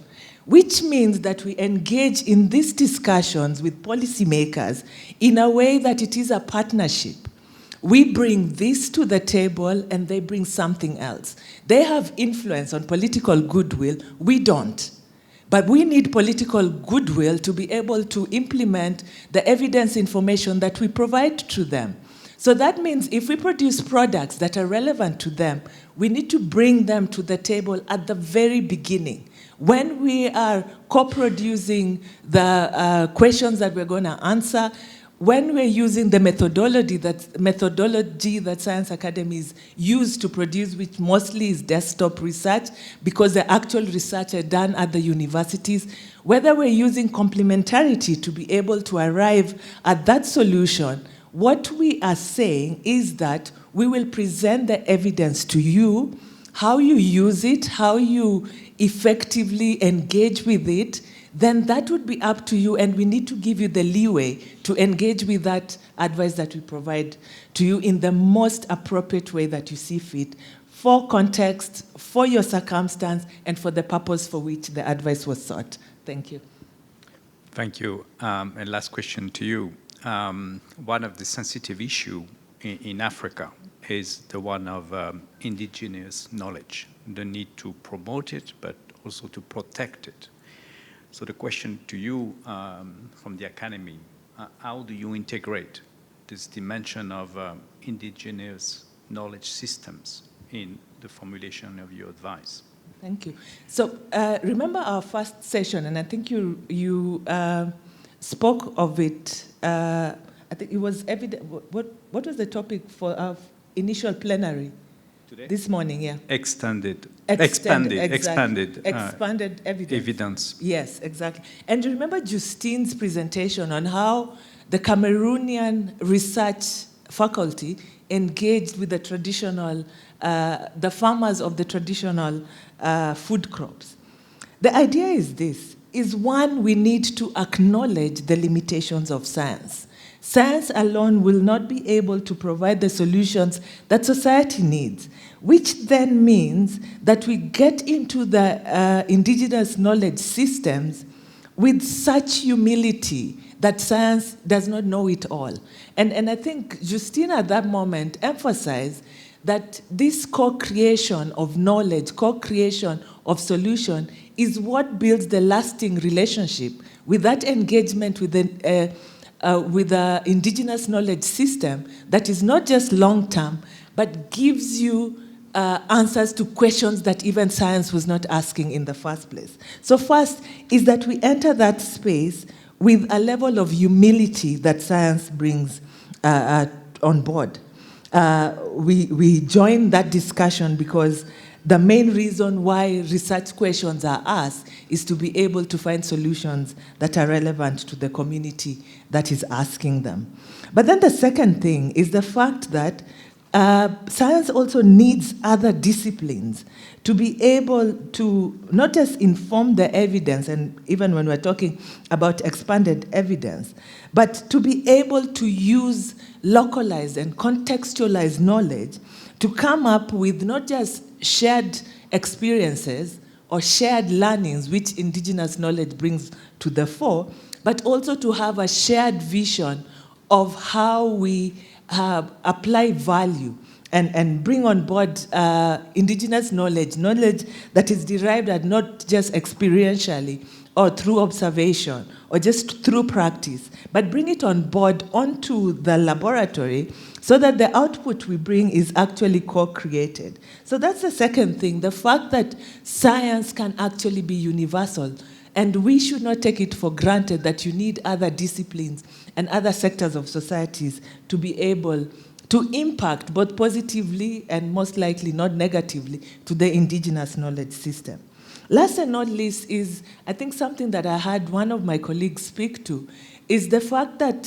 which means that we engage in these discussions with policymakers in a way that it is a partnership. We bring this to the table and they bring something else. They have influence on political goodwill, we don't. But we need political goodwill to be able to implement the evidence information that we provide to them. So that means if we produce products that are relevant to them, we need to bring them to the table at the very beginning. When we are co-producing the questions that we're going to answer, when we're using the methodology that science academies use to produce, which mostly is desktop research, because the actual research are done at the universities, whether we're using complementarity to be able to arrive at that solution, what we are saying is that we will present the evidence to you, how you use it, how you effectively engage with it, then that would be up to you, and we need to give you the leeway to engage with that advice that we provide to you in the most appropriate way that you see fit, for context, for your circumstance, and for the purpose for which the advice was sought. Thank you. Thank you. And last question to you. One of the sensitive issues in Africa is the one of indigenous knowledge, the need to promote it, but also to protect it. So the question to you from the academy, how do you integrate this dimension of indigenous knowledge systems in the formulation of your advice? Thank you. So remember our first session, and I think you spoke of it. I think it was evident. What was the topic for our initial plenary? Today? This morning, yeah. Expanded evidence. Yes, exactly. And you remember Justine's presentation on how the Cameroonian research faculty engaged with the traditional, the farmers of the traditional food crops. The idea is this, is one, we need to acknowledge the limitations of science. Science alone will not be able to provide the solutions that society needs, which then means that we get into the indigenous knowledge systems with such humility that science does not know it all. And I think Justina at that moment emphasized that this co-creation of knowledge, co-creation of solution is what builds the lasting relationship with that engagement with the indigenous knowledge system that is not just long-term, but gives you answers to questions that even science was not asking in the first place. So first is that we enter that space with a level of humility that science brings on board. We join that discussion because the main reason why research questions are asked is to be able to find solutions that are relevant to the community that is asking them. But then the second thing is the fact that science also needs other disciplines to be able to not just inform the evidence, and even when we're talking about expanded evidence, but to be able to use localized and contextualized knowledge to come up with not just shared experiences or shared learnings which indigenous knowledge brings to the fore, but also to have a shared vision of how we apply value and bring on board indigenous knowledge that is derived at not just experientially or through observation or just through practice, but bring it on board onto the laboratory so that the output we bring is actually co-created. So that's the second thing, the fact that science can actually be universal. And we should not take it for granted that you need other disciplines and other sectors of societies to be able to impact both positively and most likely not negatively to the indigenous knowledge system. Last and not least is, I think something that I had one of my colleagues speak to, is the fact that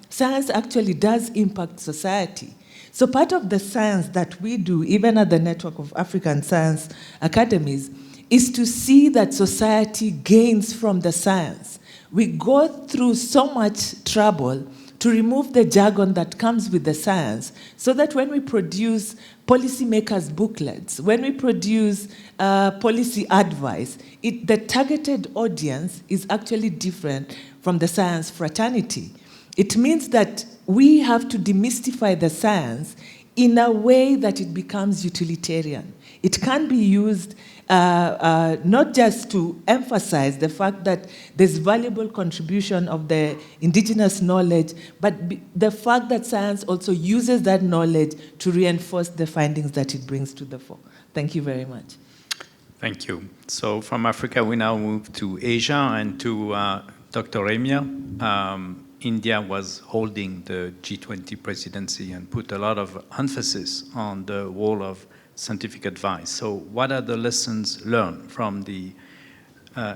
science actually does impact society. So part of the science that we do, even at the Network of African Science Academies, is to see that society gains from the science. We go through so much trouble to remove the jargon that comes with the science so that when we produce policymakers' booklets, when we produce policy advice, the targeted audience is actually different from the science fraternity. It means that we have to demystify the science in a way that it becomes utilitarian. It can be used not just to emphasize the fact that there's valuable contribution of the indigenous knowledge, but the fact that science also uses that knowledge to reinforce the findings that it brings to the fore. Thank you very much. Thank you. So from Africa, we now move to Asia and to Dr. Remia. India was holding the G20 presidency and put a lot of emphasis on the role of scientific advice. So what are the lessons learned from the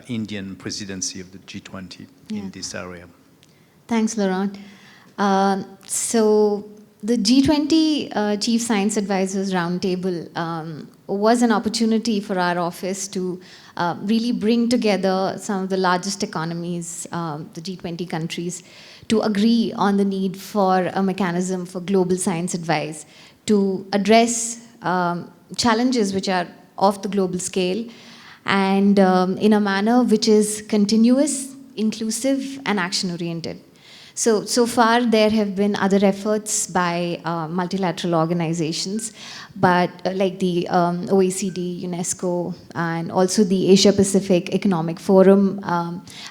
Indian presidency of the G20 in this area? Thanks, Laurent. So the G20 Chief Science Advisors Roundtable was an opportunity for our office to really bring together some of the largest economies, the G20 countries, to agree on the need for a mechanism for global science advice to address challenges which are of the global scale and in a manner which is continuous, inclusive, and action-oriented. So far, there have been other efforts by multilateral organizations, but like the OECD, UNESCO, and also the Asia-Pacific Economic Forum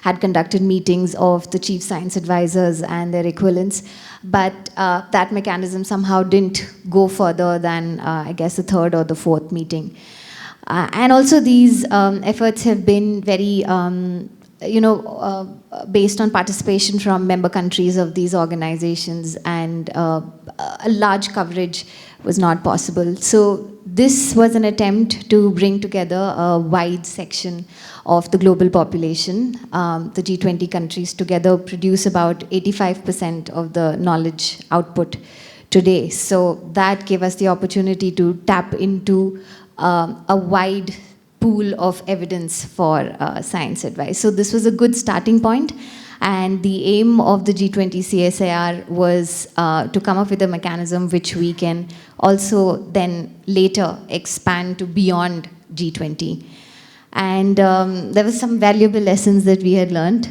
had conducted meetings of the chief science advisors and their equivalents, but that mechanism somehow didn't go further than, I guess, the third or the fourth meeting. And also these efforts have been very based on participation from member countries of these organizations, and a large coverage was not possible. So this was an attempt to bring together a wide section of the global population. The G20 countries together produce about 85% of the knowledge output today. So that gave us the opportunity to tap into a wide pool of evidence for science advice. So this was a good starting point, And the aim of the G20 CSIR was to come up with a mechanism which we can also then later expand to beyond G20. And there were some valuable lessons that we had learned.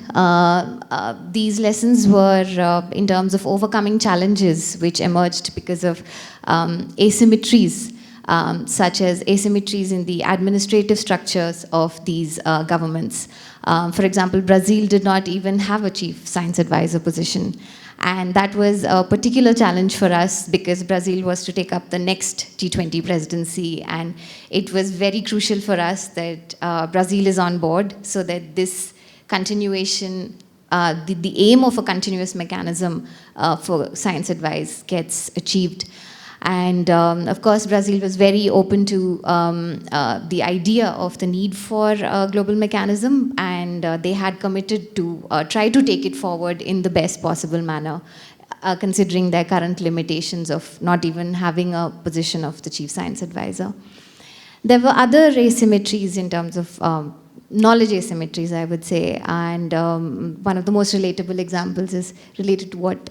These lessons were in terms of overcoming challenges which emerged because of asymmetries, such as asymmetries in the administrative structures of these governments. For example, Brazil did not even have a chief science advisor position. And that was a particular challenge for us because Brazil was to take up the next G20 presidency. And it was very crucial for us that Brazil is on board so that this continuation, the aim of a continuous mechanism for science advice gets achieved. And of course, Brazil was very open to the idea of the need for a global mechanism, and they had committed to try to take it forward in the best possible manner, considering their current limitations of not even having a position of the chief science advisor. There were other asymmetries in terms of knowledge asymmetries, I would say, and one of the most relatable examples is related to what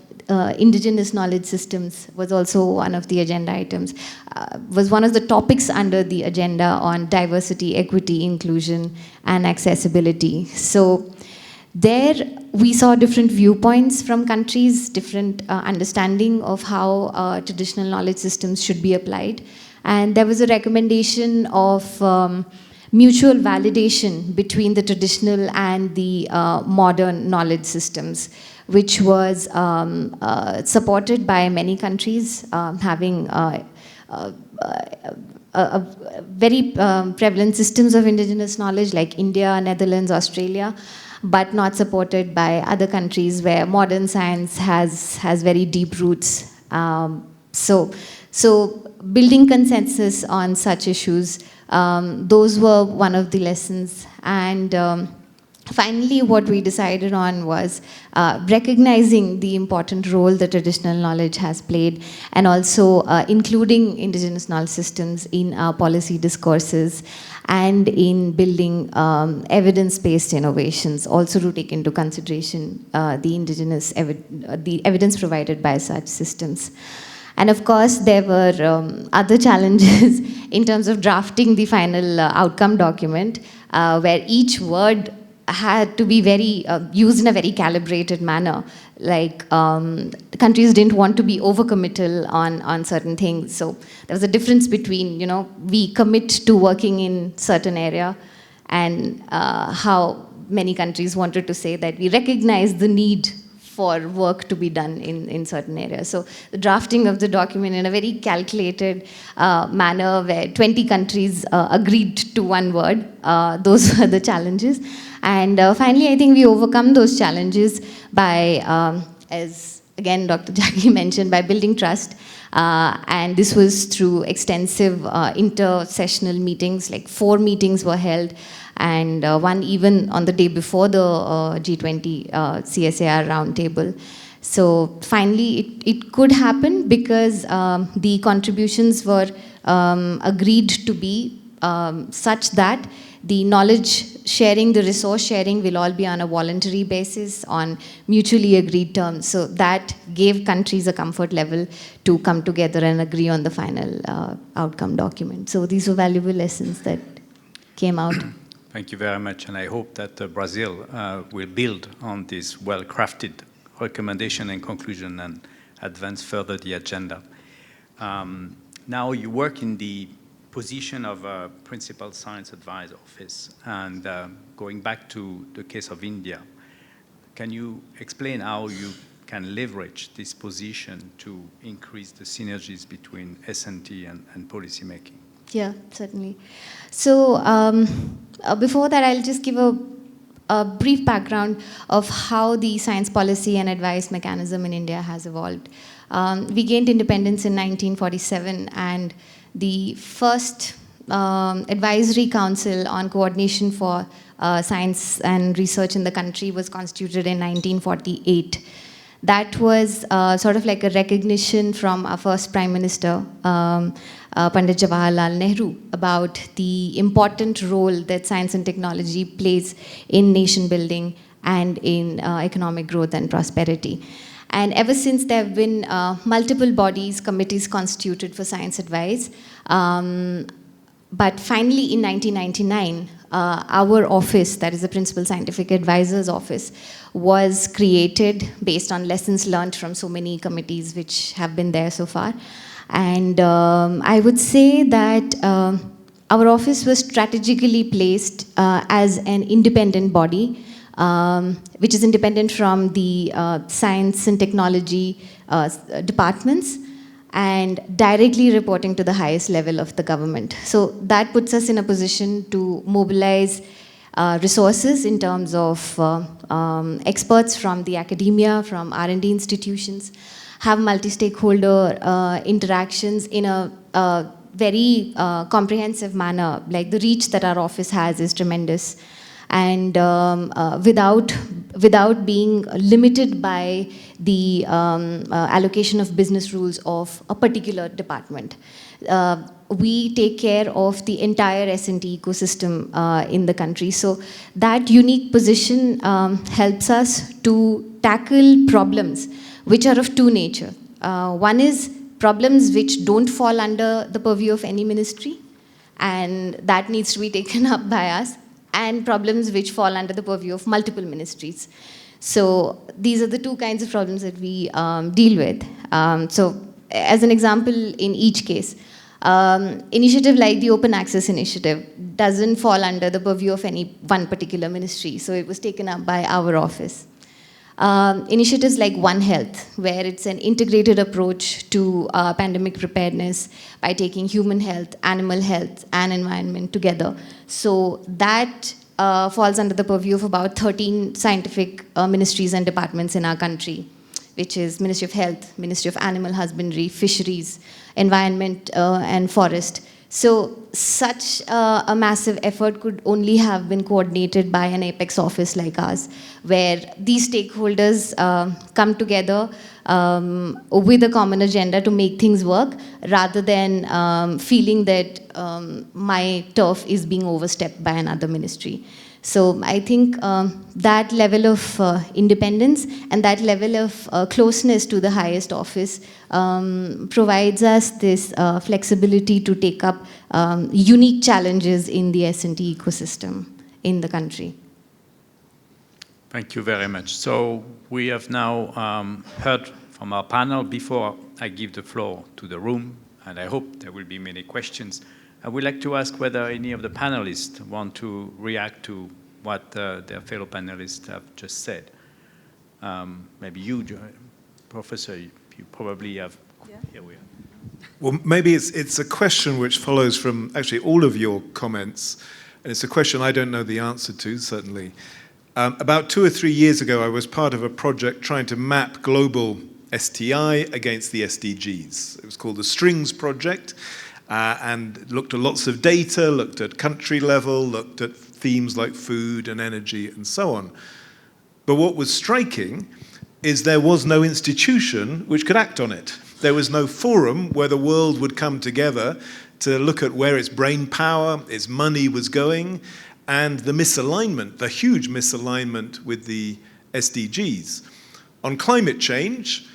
indigenous knowledge systems was also one of the agenda items, was one of the topics under the agenda on diversity, equity, inclusion, and accessibility. So there we saw different viewpoints from countries, different understanding of how traditional knowledge systems should be applied. And there was a recommendation of mutual validation between the traditional and the modern knowledge systems, which was supported by many countries, having very prevalent systems of indigenous knowledge like India, Netherlands, Australia, but not supported by other countries where modern science has very deep roots. So building consensus on such issues, those were one of the lessons. And finally, what we decided on was recognizing the important role that traditional knowledge has played, and also including indigenous knowledge systems in our policy discourses and in building evidence-based innovations, also to take into consideration the evidence provided by such systems. And of course, there were other challenges in terms of drafting the final outcome document, where each word had to be very used in a very calibrated manner. Like countries didn't want to be overcommittal on certain things. So there was a difference between, we commit to working in certain area, and how many countries wanted to say that we recognize the need for work to be done in certain areas. So the drafting of the document in a very calculated manner where 20 countries agreed to one word, those were the challenges. And finally, I think we overcome those challenges by, as again Dr. Jackie mentioned, by building trust. And this was through extensive inter-sessional meetings, like 4 meetings were held, and one even on the day before the G20 CSIR roundtable. So finally, it could happen because the contributions were agreed to be such that the knowledge sharing, the resource sharing will all be on a voluntary basis on mutually agreed terms. So that gave countries a comfort level to come together and agree on the final outcome document. So these were valuable lessons that came out. Thank you very much, and I hope that Brazil will build on this well-crafted recommendation and conclusion and advance further the agenda. Now you work in the position of a principal science advisor office, and going back to the case of India, can you explain how you can leverage this position to increase the synergies between S&T and policy making? Yeah, certainly. So before that, I'll just give a brief background of how the science policy and advice mechanism in India has evolved. We gained independence in 1947, and the first advisory council on coordination for science and research in the country was constituted in 1948. That was sort of like a recognition from our first Prime Minister, Pandit Jawaharlal Nehru, about the important role that science and technology plays in nation building and in economic growth and prosperity. And ever since, there have been multiple bodies, committees constituted for science advice. But finally, in 1999, our office, that is the Principal Scientific Advisor's Office, was created based on lessons learned from so many committees which have been there so far. And I would say that our office was strategically placed as an independent body, which is independent from the science and technology departments, and directly reporting to the highest level of the government. So that puts us in a position to mobilize resources in terms of experts from the academia, from R&D institutions, have multi-stakeholder interactions in a very comprehensive manner. Like, the reach that our office has is tremendous. And without being limited by the allocation of business rules of a particular department. We take care of the entire S&T ecosystem in the country. So that unique position helps us to tackle problems which are of two nature. One is problems which don't fall under the purview of any ministry, and that needs to be taken up by us, and problems which fall under the purview of multiple ministries. So these are the two kinds of problems that we deal with. So as an example, in each case, initiative like the Open Access Initiative doesn't fall under the purview of any one particular ministry, so it was taken up by our office. Initiatives like One Health, where it's an integrated approach to pandemic preparedness by taking human health, animal health, and environment together. So that falls under the purview of about 13 scientific ministries and departments in our country, which is Ministry of Health, Ministry of Animal Husbandry, Fisheries, Environment and Forest. So such a massive effort could only have been coordinated by an apex office like ours, where these stakeholders come together with a common agenda to make things work, rather than feeling that my turf is being overstepped by another ministry. So I think that level of independence and that level of closeness to the highest office provides us this flexibility to take up unique challenges in the S&T ecosystem in the country. Thank you very much. So we have now heard from our panel. Before I give the floor to the room, and I hope there will be many questions, I would like to ask whether any of the panelists want to react to what their fellow panelists have just said. Maybe you, Professor, you probably have. Yeah. Here we are. Well, maybe it's a question which follows from actually all of your comments, and it's a question I don't know the answer to, certainly. About 2 or 3 years ago, I was part of a project trying to map global STI against the SDGs. It was called the Strings Project. And looked at lots of data, looked at country level, looked at themes like food and energy and so on. But what was striking is there was no institution which could act on it. There was no forum where the world would come together to look at where its brain power, its money was going, and the misalignment, the huge misalignment with the SDGs. On climate change,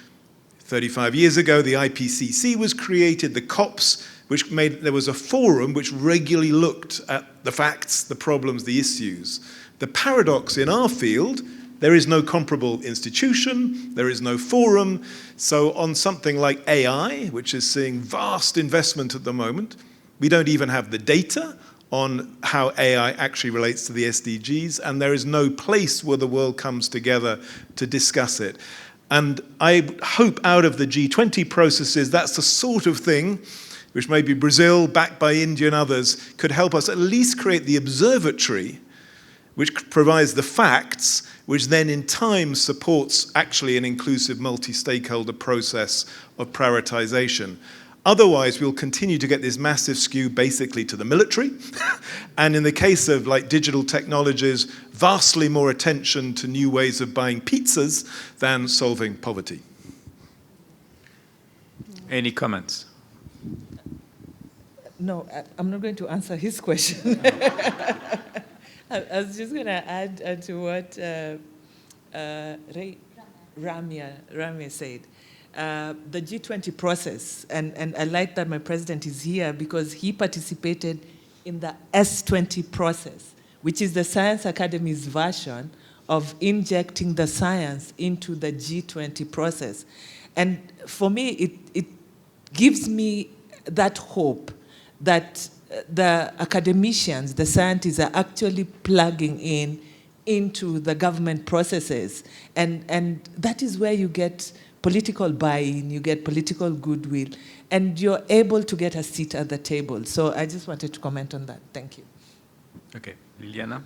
35 years ago, the IPCC was created, the COPs, which made, there was a forum which regularly looked at the facts, the problems, the issues. The paradox in our field, there is no comparable institution, there is no forum. So on something like AI, which is seeing vast investment at the moment, we don't even have the data on how AI actually relates to the SDGs, and there is no place where the world comes together to discuss it. And I hope out of the G20 processes, that's the sort of thing which maybe Brazil, backed by India and others, could help us at least create the observatory, which provides the facts, which then in time supports actually an inclusive multi-stakeholder process of prioritization. Otherwise, we'll continue to get this massive skew basically to the military. And in the case of like digital technologies, vastly more attention to new ways of buying pizzas than solving poverty. Any comments? No, I'm not going to answer his question. I was just going to add to what Ramya said, the G20 process, and I like that my president is here because he participated in the S20 process, which is the Science Academy's version of injecting the science into the G20 process. And for me, it gives me that hope that the academicians, the scientists are actually plugging into the government processes. And that is where you get political buy-in, you get political goodwill, and you're able to get a seat at the table. So I just wanted to comment on that. Thank you. Okay, Liliana?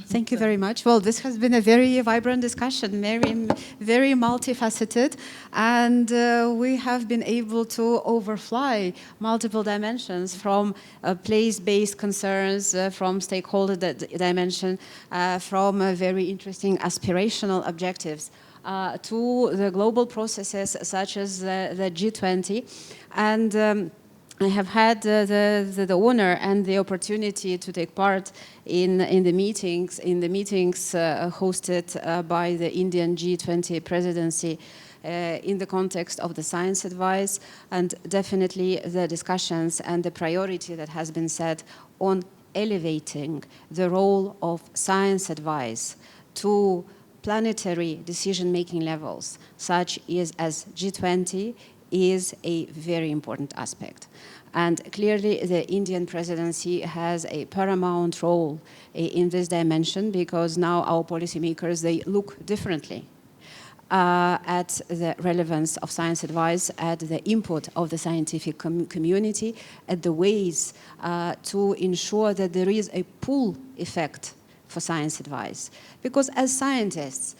Thank you very much. Well, this has been a very vibrant discussion, very multifaceted, and we have been able to overfly multiple dimensions from place-based concerns, from stakeholder dimension, from very interesting aspirational objectives, to the global processes such as the G20. And I have had the honor and the opportunity to take part in the meetings hosted by the Indian G20 presidency in the context of the science advice, and definitely the discussions and the priority that has been set on elevating the role of science advice to planetary decision-making levels, such as G20, is a very important aspect. And clearly the Indian presidency has a paramount role in this dimension, because now our policymakers, they look differently at the relevance of science advice, at the input of the scientific community, at the ways to ensure that there is a pull effect for science advice. Because as scientists,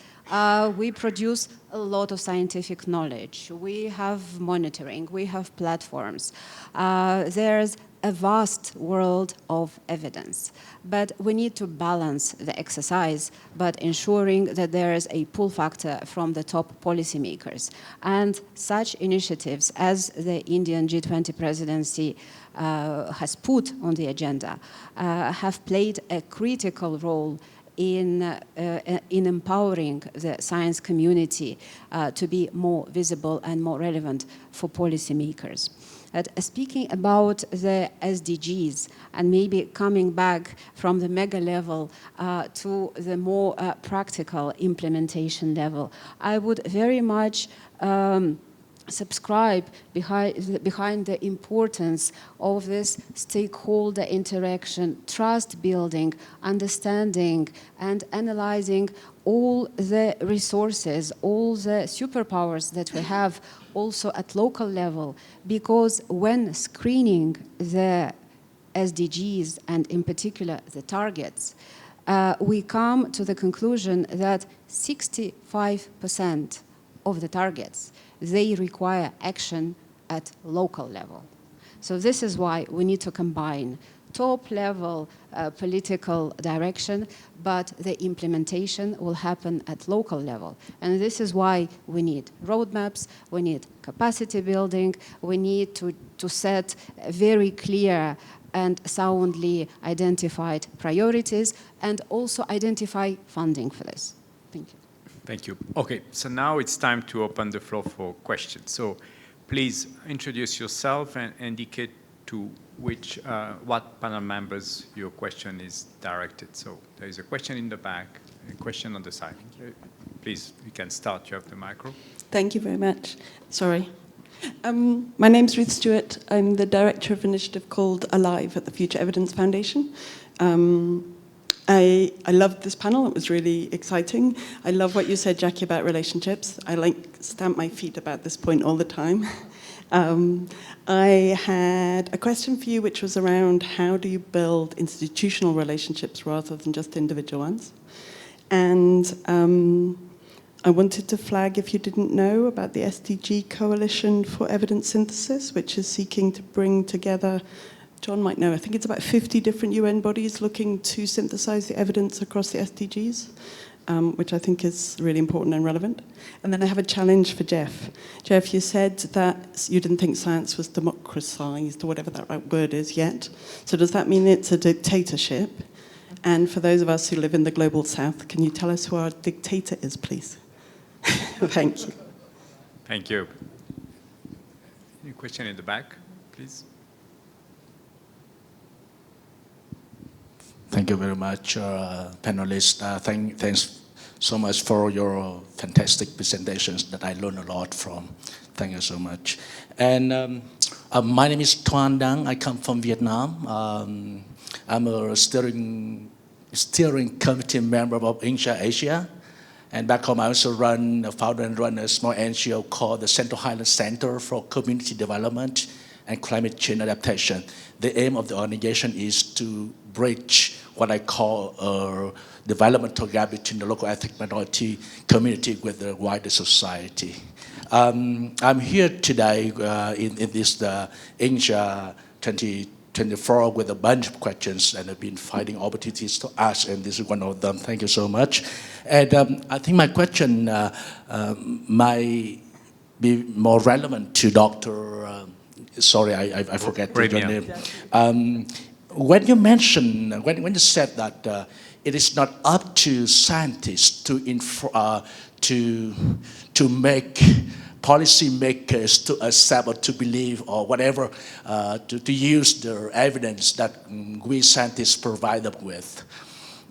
we produce a lot of scientific knowledge. We have monitoring, we have platforms. There's a vast world of evidence. But we need to balance the exercise, but ensuring that there is a pull factor from the top policymakers. And such initiatives as the Indian G20 presidency has put on the agenda have played a critical role in empowering the science community to be more visible and more relevant for policymakers. Speaking about the SDGs, and maybe coming back from the mega level to the more practical implementation level, I would very much subscribe behind the importance of this stakeholder interaction, trust building, understanding, and analyzing all the resources, all the superpowers that we have also at local level. Because when screening the SDGs, and in particular the targets, we come to the conclusion that 65% of the targets, they require action at local level. So this is why we need to combine top-level political direction, but the implementation will happen at local level. And this is why we need roadmaps, we need capacity building, we need to set very clear and soundly identified priorities, and also identify funding for this. Thank you. Thank you. Okay, so now it's time to open the floor for questions. So please introduce yourself and indicate to what panel members your question is directed. So there is a question in the back, a question on the side. Please, you can start. You have the micro. Thank you very much. Sorry. My name's Ruth Stewart. I'm the director of an initiative called Alive at the Future Evidence Foundation. I loved this panel. It was really exciting. I love what you said, Jackie, about relationships. I stamp my feet about this point all the time. I had a question for you, which was around how do you build institutional relationships rather than just individual ones? And I wanted to flag, if you didn't know, about the SDG Coalition for Evidence Synthesis, which is seeking to bring together, John might know, I think it's about 50 different UN bodies looking to synthesize the evidence across the SDGs, which I think is really important and relevant. And then I have a challenge for Jeff. Jeff, you said that you didn't think science was democratized, or whatever that right word is, yet. So does that mean it's a dictatorship? And for those of us who live in the global south, can you tell us who our dictator is, please? Thank you. Thank you. Any question in the back, please? Thank you very much, panelists. Thanks so much for your fantastic presentations that I learned a lot from. Thank you so much. And my name is Thuan Dang. I come from Vietnam. I'm a steering committee member of INGSA Asia. And back home, I also founder and run a small NGO called the Central Highlands Center for Community Development and Climate Change Adaptation. The aim of the organization is to bridge what I call a developmental gap between the local ethnic minority community with the wider society. I'm here today in this INGSA 2024 with a bunch of questions, and I've been finding opportunities to ask, and this is one of them. Thank you so much. And I think my question might be more relevant to Dr. Sorry, I forget your name. When you mentioned, when you said that it is not up to scientists to make policymakers to accept or to believe or whatever, to use the evidence that we scientists provide them with.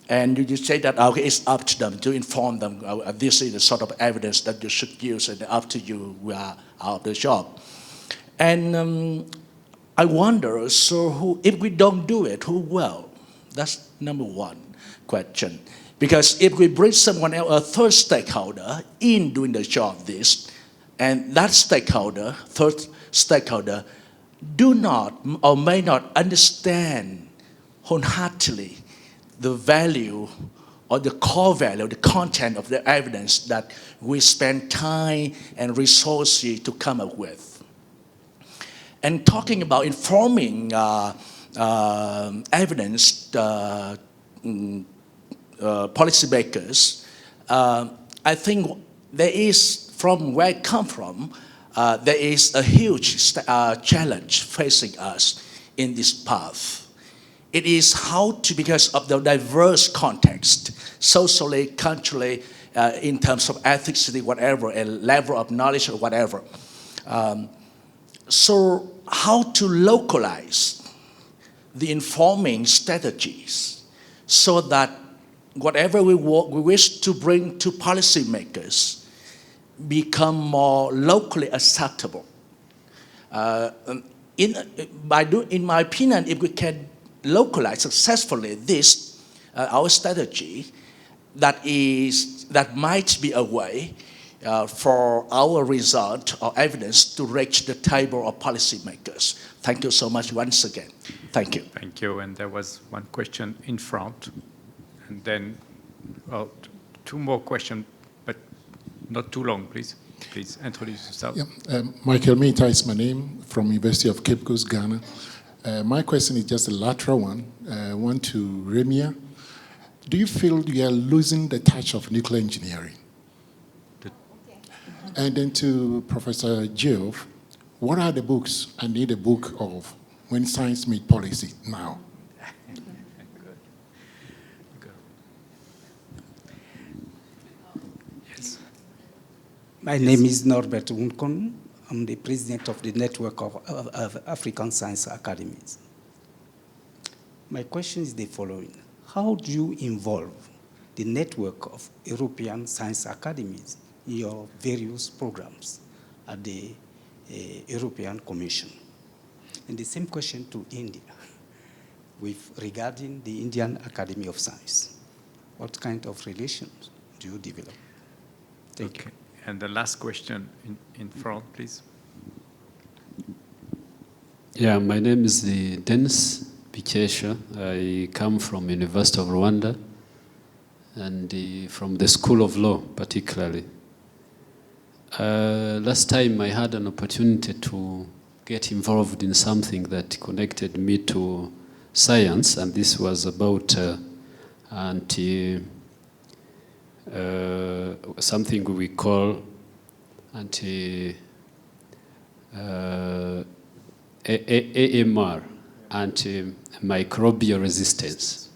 And you say that, okay, it's up to them to inform them. This is the sort of evidence that you should use, and up to you, we are out of the job. And I wonder, so if we don't do it, who will? That's number one question. Because if we bring someone else, a third stakeholder, in doing the job this, and that stakeholder, third stakeholder, do not or may not understand wholeheartedly the value or the core value, the content of the evidence that we spend time and resources to come up with. And talking about informing evidence policymakers, I think there is, from where I come from, there is a huge challenge facing us in this path. It is how to, because of the diverse context, socially, culturally, in terms of ethnicity, whatever, and level of knowledge or whatever. So how to localize the informing strategies so that whatever we wish to bring to policymakers become more locally acceptable. In my opinion, if we can localize successfully this, our strategy, that might be a way for our result or evidence to reach the table of policymakers. Thank you so much once again. Thank you. Thank you. And there was one question in front, and then, well, two more questions, but not too long, please. Please introduce yourself. Yeah, Michael Mita is my name, from University of Cape Coast, Ghana. My question is just a lateral one, one to Remia. Do you feel you are losing the touch of nuclear engineering? And then to Professor Geoff, what are the books? I need a book of When Science Meets Policy now. Yes. My name is Norbert Unkon. I'm the president of the Network of African Science Academies. My question is the following. How do you involve the network of European science academies in your various programs at the European Commission? And the same question to India, regarding the Indian Academy of Science. What kind of relations do you develop? Thank you. And the last question in front, please. Yeah, my name is Dennis Bikesha. I come from University of Rwanda, and from the School of Law particularly. Last time I had an opportunity to get involved in something that connected me to science, and this was about something we call AMR, antimicrobial resistance.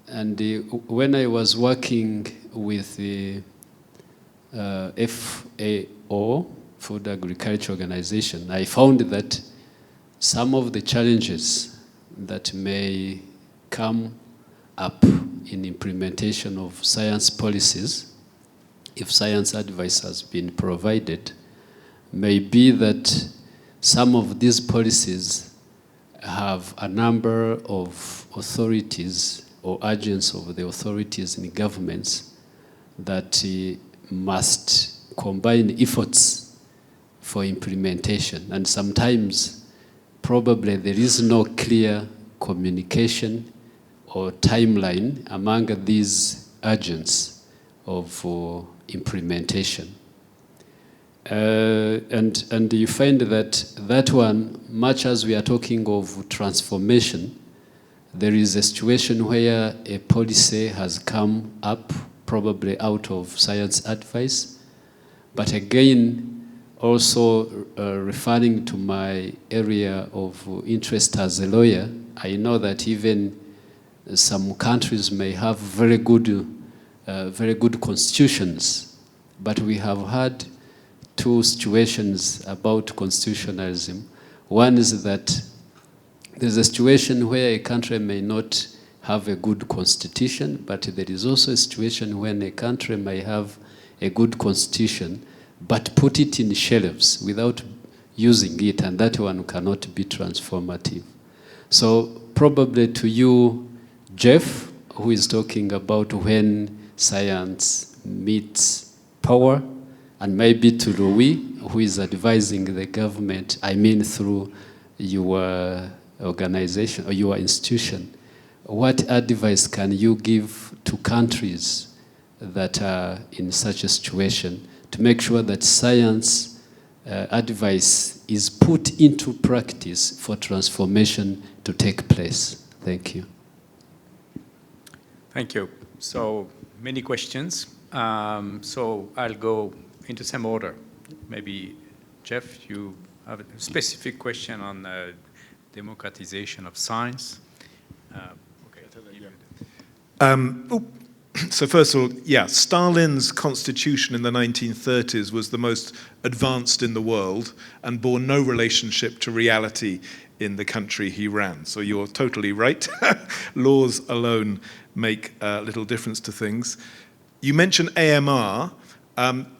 And when I was working with the FAO, Food Agriculture Organization, I found that some of the challenges that may come up in implementation of science policies, if science advice has been provided, may be that some of these policies have a number of authorities or agents of the authorities in governments that must combine efforts for implementation. And sometimes, probably there is no clear communication or timeline among these agents of implementation. And you find that one, much as we are talking of transformation, there is a situation where a policy has come up, probably out of science advice, but again, also referring to my area of interest as a lawyer, I know that even some countries may have very good constitutions, but we have had two situations about constitutionalism. One is that there's a situation where a country may not have a good constitution, but there is also a situation when a country may have a good constitution, but put it in shelves without using it, and that one cannot be transformative. So probably to you, Jeff, who is talking about when science meets power, and maybe to Louis, who is advising the government, I mean through your organization or your institution, what advice can you give to countries that are in such a situation to make sure that science advice is put into practice for transformation to take place? Thank you. Thank you. So many questions. So I'll go into some order. Maybe, Jeff, you have a specific question on democratization of science. So first of all, yeah, Stalin's constitution in the 1930s was the most advanced in the world and bore no relationship to reality in the country he ran. So you're totally right. Laws alone make little difference to things. You mentioned AMR.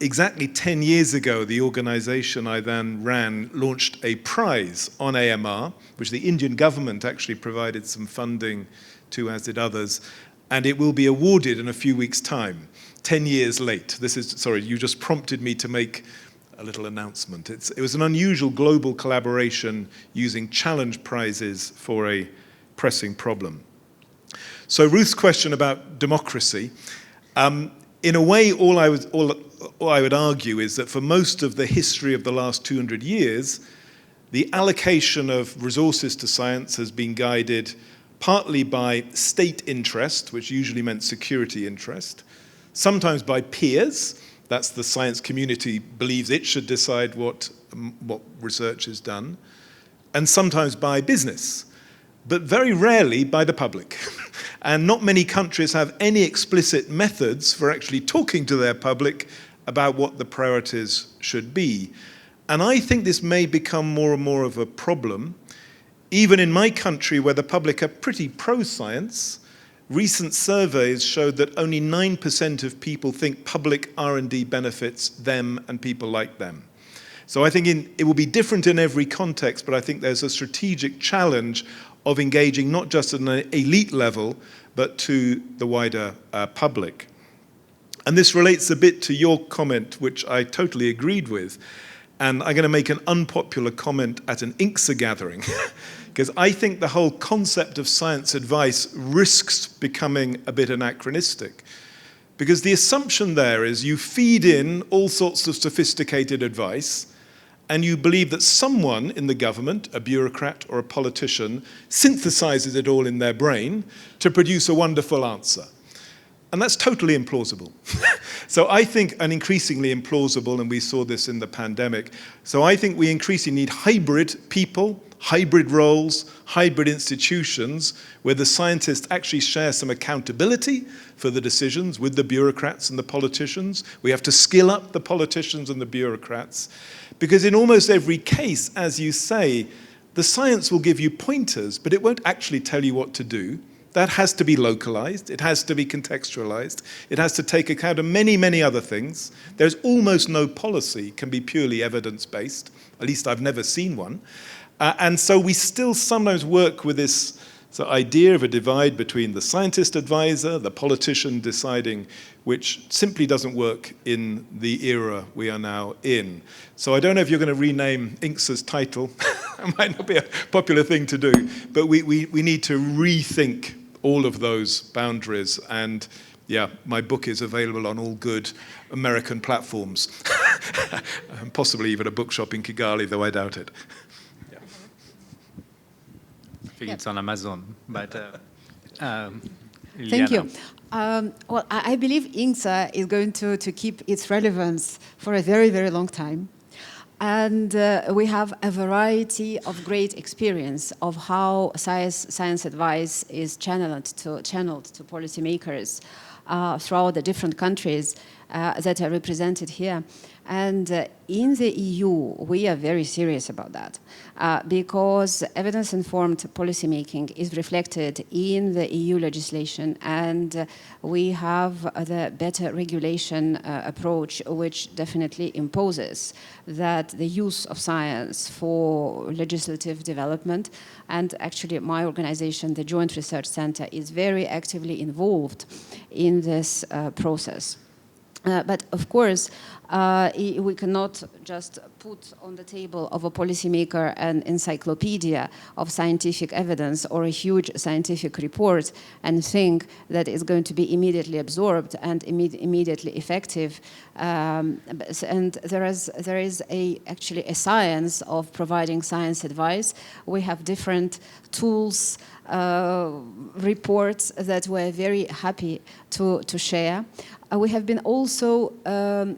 Exactly 10 years ago, the organization I then ran launched a prize on AMR, which the Indian government actually provided some funding to, as did others, and it will be awarded in a few weeks' time, 10 years late. This is, sorry, you just prompted me to make a little announcement. It was an unusual global collaboration using challenge prizes for a pressing problem. So Ruth's question about democracy, in a way, all I would argue is that for most of the history of the last 200 years, the allocation of resources to science has been guided partly by state interest, which usually meant security interest, sometimes by peers. That's the science community believes it should decide what research is done, and sometimes by business, but very rarely by the public. And not many countries have any explicit methods for actually talking to their public about what the priorities should be. And I think this may become more and more of a problem. Even in my country, where the public are pretty pro-science, recent surveys showed that only 9% of people think public R&D benefits them and people like them. So I think it will be different in every context, but I think there's a strategic challenge of engaging not just at an elite level, but to the wider public. And this relates a bit to your comment, which I totally agreed with. And I'm going to make an unpopular comment at an INGSA gathering, because I think the whole concept of science advice risks becoming a bit anachronistic. Because the assumption there is you feed in all sorts of sophisticated advice, and you believe that someone in the government, a bureaucrat or a politician, synthesizes it all in their brain to produce a wonderful answer. And that's totally implausible. So I think, and increasingly implausible, and we saw this in the pandemic, so I think we increasingly need hybrid people, hybrid roles, hybrid institutions, where the scientists actually share some accountability for the decisions with the bureaucrats and the politicians. We have to skill up the politicians and the bureaucrats, because in almost every case, as you say, the science will give you pointers, but it won't actually tell you what to do. That has to be localized, it has to be contextualized, it has to take account of many, many other things. There's almost no policy can be purely evidence-based, at least I've never seen one. And so we still sometimes work with this idea of a divide between the scientist advisor, the politician deciding, which simply doesn't work in the era we are now in. So I don't know if you're going to rename INGSA's title. It might not be a popular thing to do, but we need to rethink all of those boundaries. And yeah, my book is available on all good American platforms, and possibly even a bookshop in Kigali, though I doubt it. I think it's on Amazon, but Thank you. Well, I believe INGSA is going to keep its relevance for a very, very long time. And we have a variety of great experience of how science advice is channeled to policymakers throughout the different countries that are represented here. And in the EU, we are very serious about that because evidence-informed policymaking is reflected in the EU legislation, and we have the better regulation approach, which definitely imposes that the use of science for legislative development. And actually, my organization, the Joint Research Center, is very actively involved in this process. But of course, we cannot just put on the table of a policymaker an encyclopedia of scientific evidence or a huge scientific report and think that it's going to be immediately absorbed and immediately effective. And there is actually a science of providing science advice. We have different tools, reports that we're very happy to share. We have been also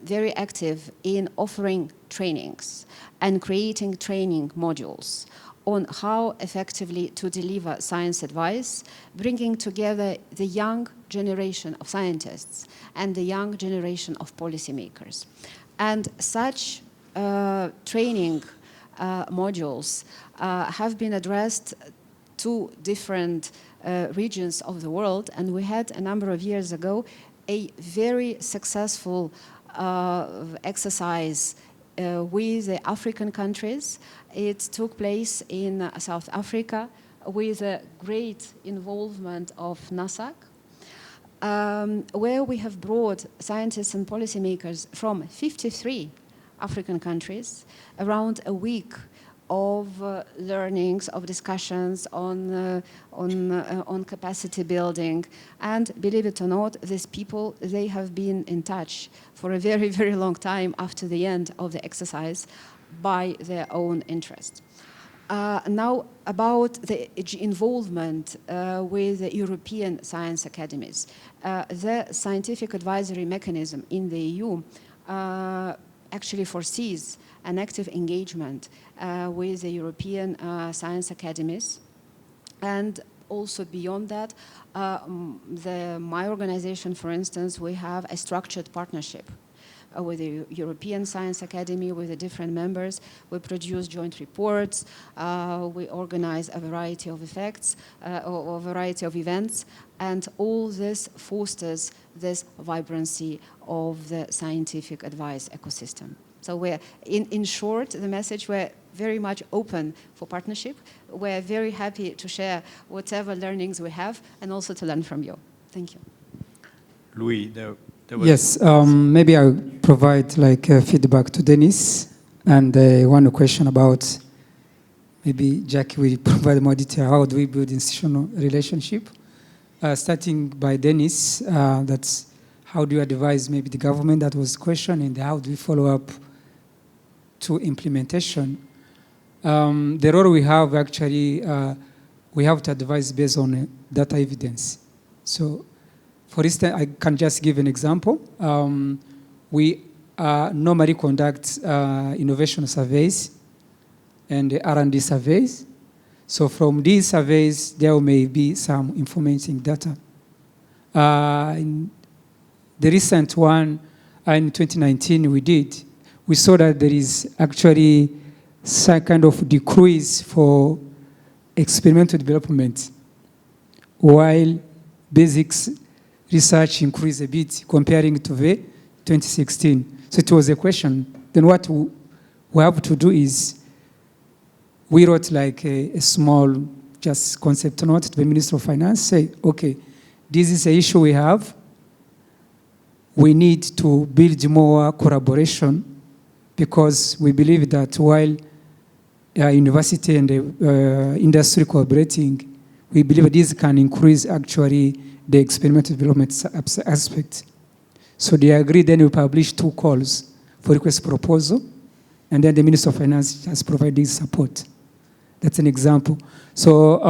very active in offering trainings and creating training modules on how effectively to deliver science advice, bringing together the young generation of scientists and the young generation of policymakers. And such training modules have been addressed to different regions of the world, and we had a number of years ago a very successful exercise with the African countries. It took place in South Africa with a great involvement of NASAC, where we have brought scientists and policymakers from 53 African countries around a week of learnings, of discussions on capacity building. And believe it or not, these people, they have been in touch for a very, very long time after the end of the exercise by their own interest. Now, about the involvement with the European science academies. The scientific advisory mechanism in the EU actually foresees an active engagement with the European science academies. And also beyond that, my organization, for instance, we have a structured partnership with the European Science Academy, with the different members. We produce joint reports, we organize a variety of events, and all this fosters this vibrancy of the scientific advice ecosystem. So we're, in short, the message, we're very much open for partnership. We're very happy to share whatever learnings we have and also to learn from you. Thank you. Louis, yes, maybe I'll provide like feedback to Dennis, and one question about, maybe Jackie will provide more detail, how do we build institutional relationship? Starting by Dennis, that's how do you advise maybe the government, that was the question, and how do we follow up to implementation? The role we have actually, we have to advise based on data evidence. So, for instance, I can just give an example. We normally conduct innovation surveys and R&D surveys. So from these surveys, there may be some information data. In the recent one in 2019 we saw that there is actually some kind of decrease for experimental development, while basics research increased a bit comparing to the 2016. So it was a question. Then what we have to do is we wrote like a small just concept note to the Minister of Finance, say, okay, this is an issue we have. We need to build more collaboration because we believe that while university and the industry cooperating, we believe this can increase actually the experimental development aspect. So they agreed, then we published 2 calls for request proposal, and then the Minister of Finance has provided support. That's an example. So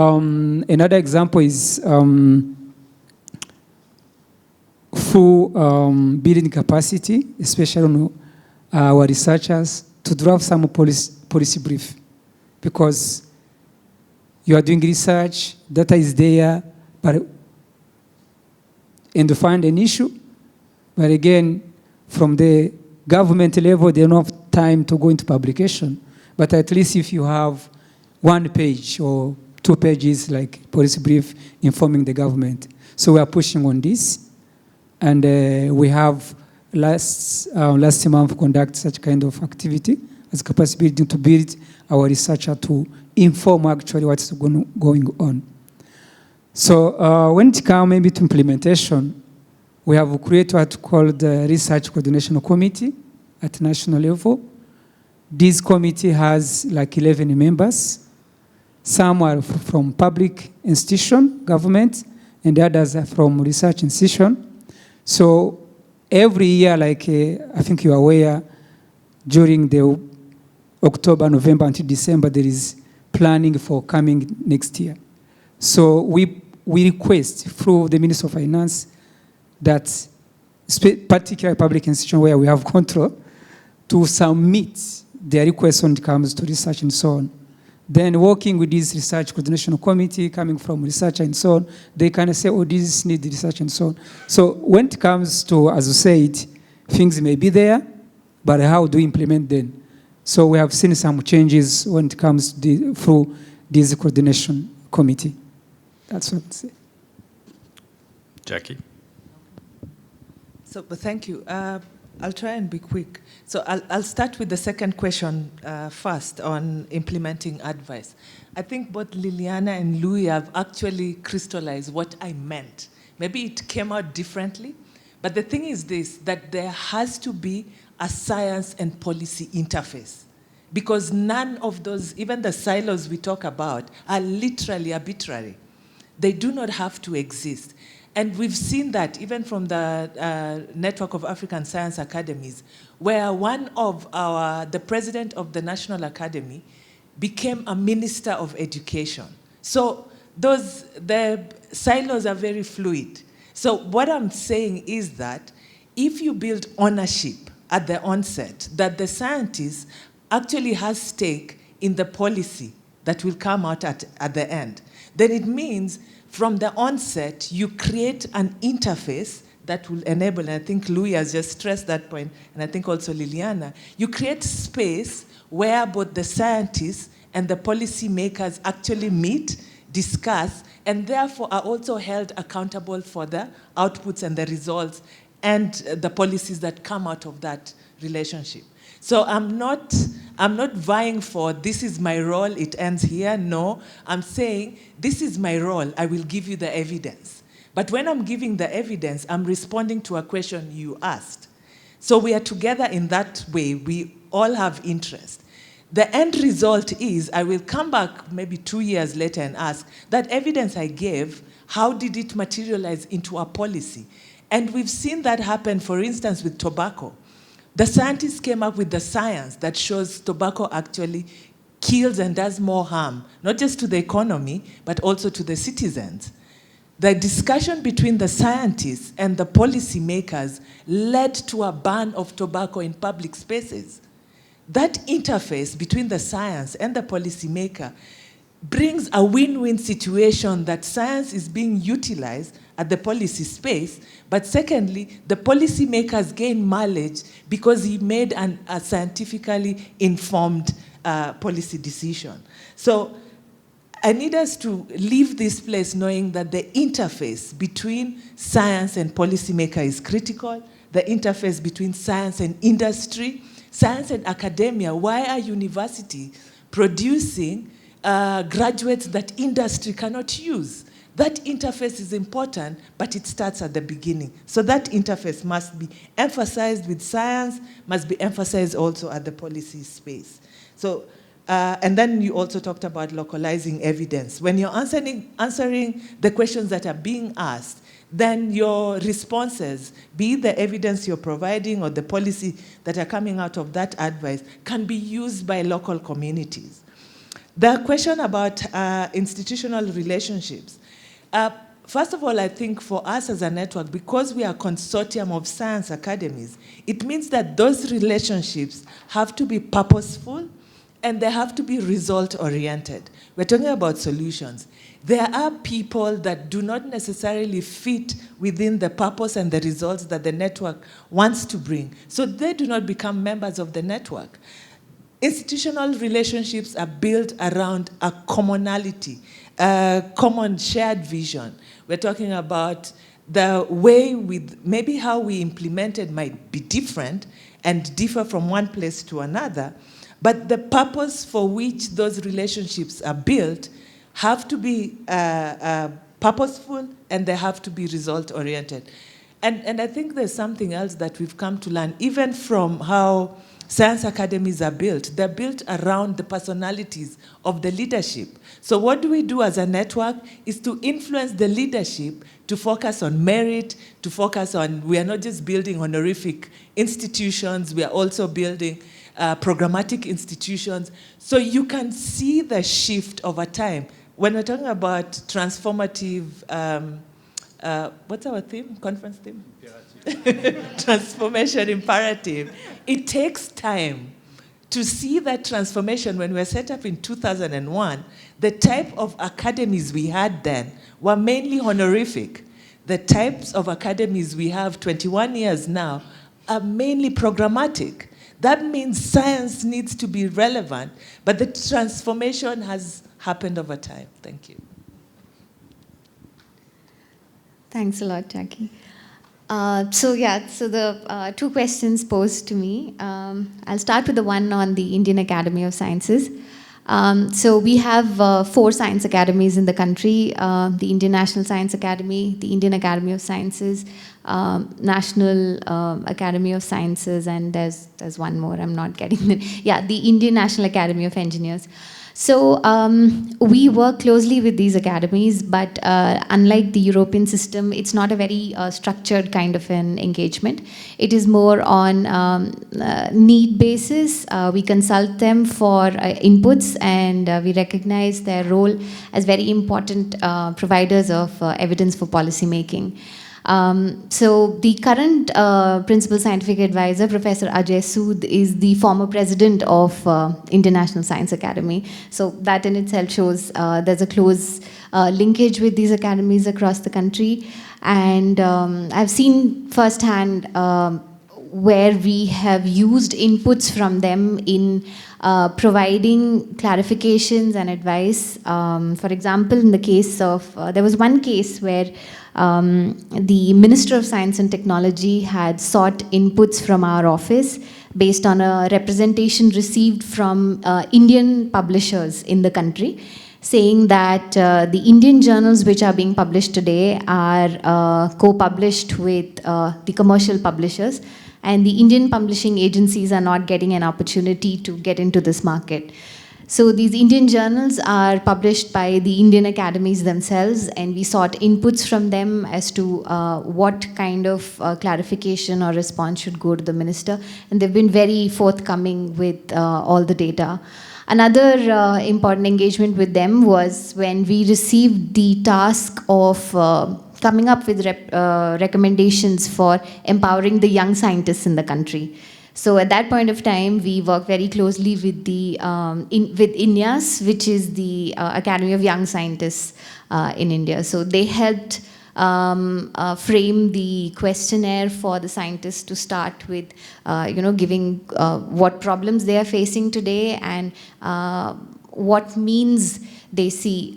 another example is through building capacity, especially on our researchers, to draft some policy brief, because you are doing research, data is there, and to find an issue, but again, from the government level, they don't have time to go into publication. But at least if you have 1 page or 2 pages, like policy brief informing the government. So we are pushing on this, and we have last month conduct such kind of activity as capacity building to build our researcher to inform actually what's going on. So when it comes maybe to implementation, we have created what's called the Research Coordination Committee at national level. This committee has like 11 members. Some are from public institution, government, and the others are from research institution. So every year, like I think you are aware, during the October, November until December, there is planning for coming next year. So we request through the Minister of Finance that particular public institution where we have control to submit their requests when it comes to research and so on. Then working with this research coordination committee coming from research and so on, they kind of say, oh, this needs research and so on. So when it comes to, as you said, things may be there, but how do we implement them? So we have seen some changes when it comes to through this coordination committee. That's what I'd say. Jackie? So, but thank you. I'll try and be quick. So I'll start with the second question first on implementing advice. I think both Liliana and Louis have actually crystallized what I meant. Maybe it came out differently, but the thing is this, that there has to be a science and policy interface, because none of those, even the silos we talk about, are literally arbitrary. They do not have to exist. And we've seen that even from the Network of African Science Academies, where one of the president of the National Academy became a minister of education. So the silos are very fluid. So what I'm saying is that if you build ownership at the onset, that the scientist actually has stake in the policy that will come out at the end, then it means from the onset, you create an interface that will enable, and I think Louis has just stressed that point, and I think also Liliana, you create space where both the scientists and the policy makers actually meet, discuss, and therefore are also held accountable for the outputs and the results and the policies that come out of that relationship. So I'm not vying for this is my role, it ends here. No, I'm saying this is my role, I will give you the evidence. But when I'm giving the evidence, I'm responding to a question you asked. So we are together in that way, we all have interest. The end result is I will come back maybe 2 years later and ask, that evidence I gave, how did it materialize into a policy? And we've seen that happen, for instance, with tobacco. The scientists came up with the science that shows tobacco actually kills and does more harm, not just to the economy, but also to the citizens. The discussion between the scientists and the policy makers led to a ban of tobacco in public spaces. That interface between the science and the policymaker brings a win-win situation that science is being utilized at the policy space, but secondly, the policymakers gain mileage because he made a scientifically informed policy decision. So I need us to leave this place knowing that the interface between science and policymaker is critical, the interface between science and industry, science and academia. Why are universities producing graduates that industry cannot use? That interface is important, but it starts at the beginning. So that interface must be emphasized with science, must be emphasized also at the policy space. So, and then you also talked about localizing evidence. When you're answering the questions that are being asked, then your responses, be it the evidence you're providing or the policy that are coming out of that advice, can be used by local communities. The question about institutional relationships. First of all, I think for us as a network, because we are a consortium of science academies, it means that those relationships have to be purposeful and they have to be result-oriented. We're talking about solutions. There are people that do not necessarily fit within the purpose and the results that the network wants to bring, so they do not become members of the network. Institutional relationships are built around a commonality, a common shared vision. We're talking about the way maybe how we implement it might be different and differ from one place to another, but the purpose for which those relationships are built have to be purposeful and they have to be result-oriented. And I think there's something else that we've come to learn, even from how science academies are built. They're built around the personalities of the leadership. So what do we do as a network is to influence the leadership to focus on merit, to focus on, we are not just building honorific institutions, we are also building programmatic institutions. So you can see the shift over time. When we're talking about transformative, what's our theme, conference theme? Transformation imperative. It takes time to see that transformation. When we were set up in 2001, the type of academies we had then were mainly honorific. The types of academies we have 21 years now are mainly programmatic. That means science needs to be relevant, but the transformation has happened over time. Thank you. Thanks a lot, Jackie. So the two questions posed to me. I'll start with the one on the Indian Academy of Sciences. So we have 4 science academies in the country, the Indian National Science Academy, the Indian Academy of Sciences, National Academy of Sciences, and there's one more, I'm not getting it. Yeah, the Indian National Academy of Engineers. So we work closely with these academies, but unlike the European system, it's not a very structured kind of an engagement. It is more on need basis. We consult them for inputs, and we recognize their role as very important providers of evidence for policy making. So the current principal scientific advisor, Professor Ajay Sood, is the former president of International Science Academy. So that in itself shows there's a close linkage with these academies across the country. And I've seen firsthand where we have used inputs from them in providing clarifications and advice. For example, in the case of, there was one case where the Minister of Science and Technology had sought inputs from our office based on a representation received from Indian publishers in the country, saying that the Indian journals which are being published today are co-published with the commercial publishers, and the Indian publishing agencies are not getting an opportunity to get into this market. So these Indian journals are published by the Indian academies themselves, and we sought inputs from them as to what kind of clarification or response should go to the minister, and they've been very forthcoming with all the data. Another important engagement with them was when we received the task of coming up with recommendations for empowering the young scientists in the country. So at that point of time, we worked very closely with the with INGSA, which is the Academy of Young Scientists in India. So they helped frame the questionnaire for the scientists to start with, giving what problems they are facing today and what means they see,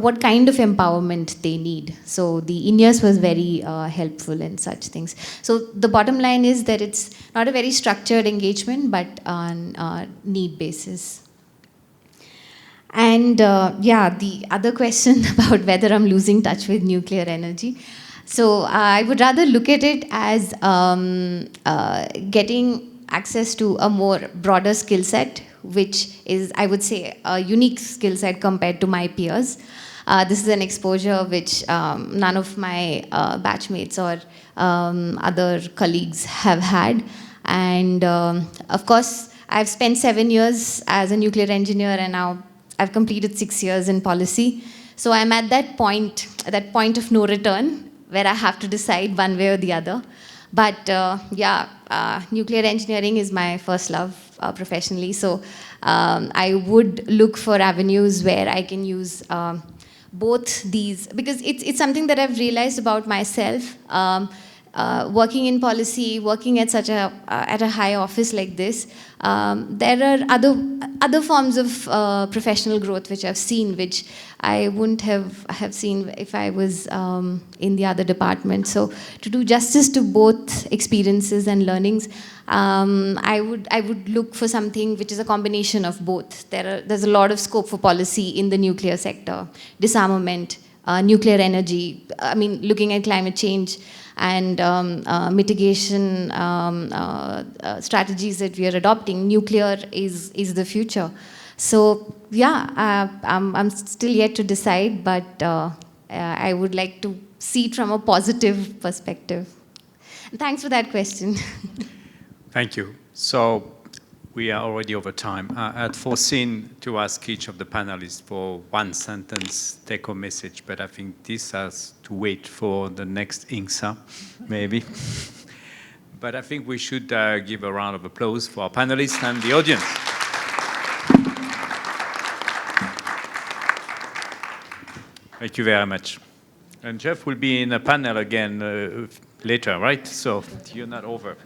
what kind of empowerment they need. So the INGSA was very helpful in such things. So the bottom line is that it's not a very structured engagement, but on need basis. And the other question about whether I'm losing touch with nuclear energy. So I would rather look at it as getting access to a more broader skill set, which is, I would say, a unique skill set compared to my peers. This is an exposure which none of my batchmates or other colleagues have had. And of course, I've spent 7 years as a nuclear engineer, and now I've completed 6 years in policy. So I'm at that point of no return, where I have to decide one way or the other. But nuclear engineering is my first love professionally. So I would look for avenues where I can use both these, because it's something that I've realized about myself. Working in policy, working at such a high office like this, there are other forms of professional growth which I've seen, which I wouldn't have seen if I was in the other department. So to do justice to both experiences and learnings, I would look for something which is a combination of both. There's a lot of scope for policy in the nuclear sector, disarmament, nuclear energy. I mean, looking at climate change and mitigation strategies that we are adopting, nuclear is the future. So yeah, I'm still yet to decide, but I would like to see it from a positive perspective. And thanks for that question. Thank you. So we are already over time. I had foreseen to ask each of the panelists for one sentence take-home message, but I think this has to wait for the next INGSA, maybe. But I think we should give a round of applause for our panelists and the audience. Thank you very much. And Jeff will be in a panel again later, right? So you're not over.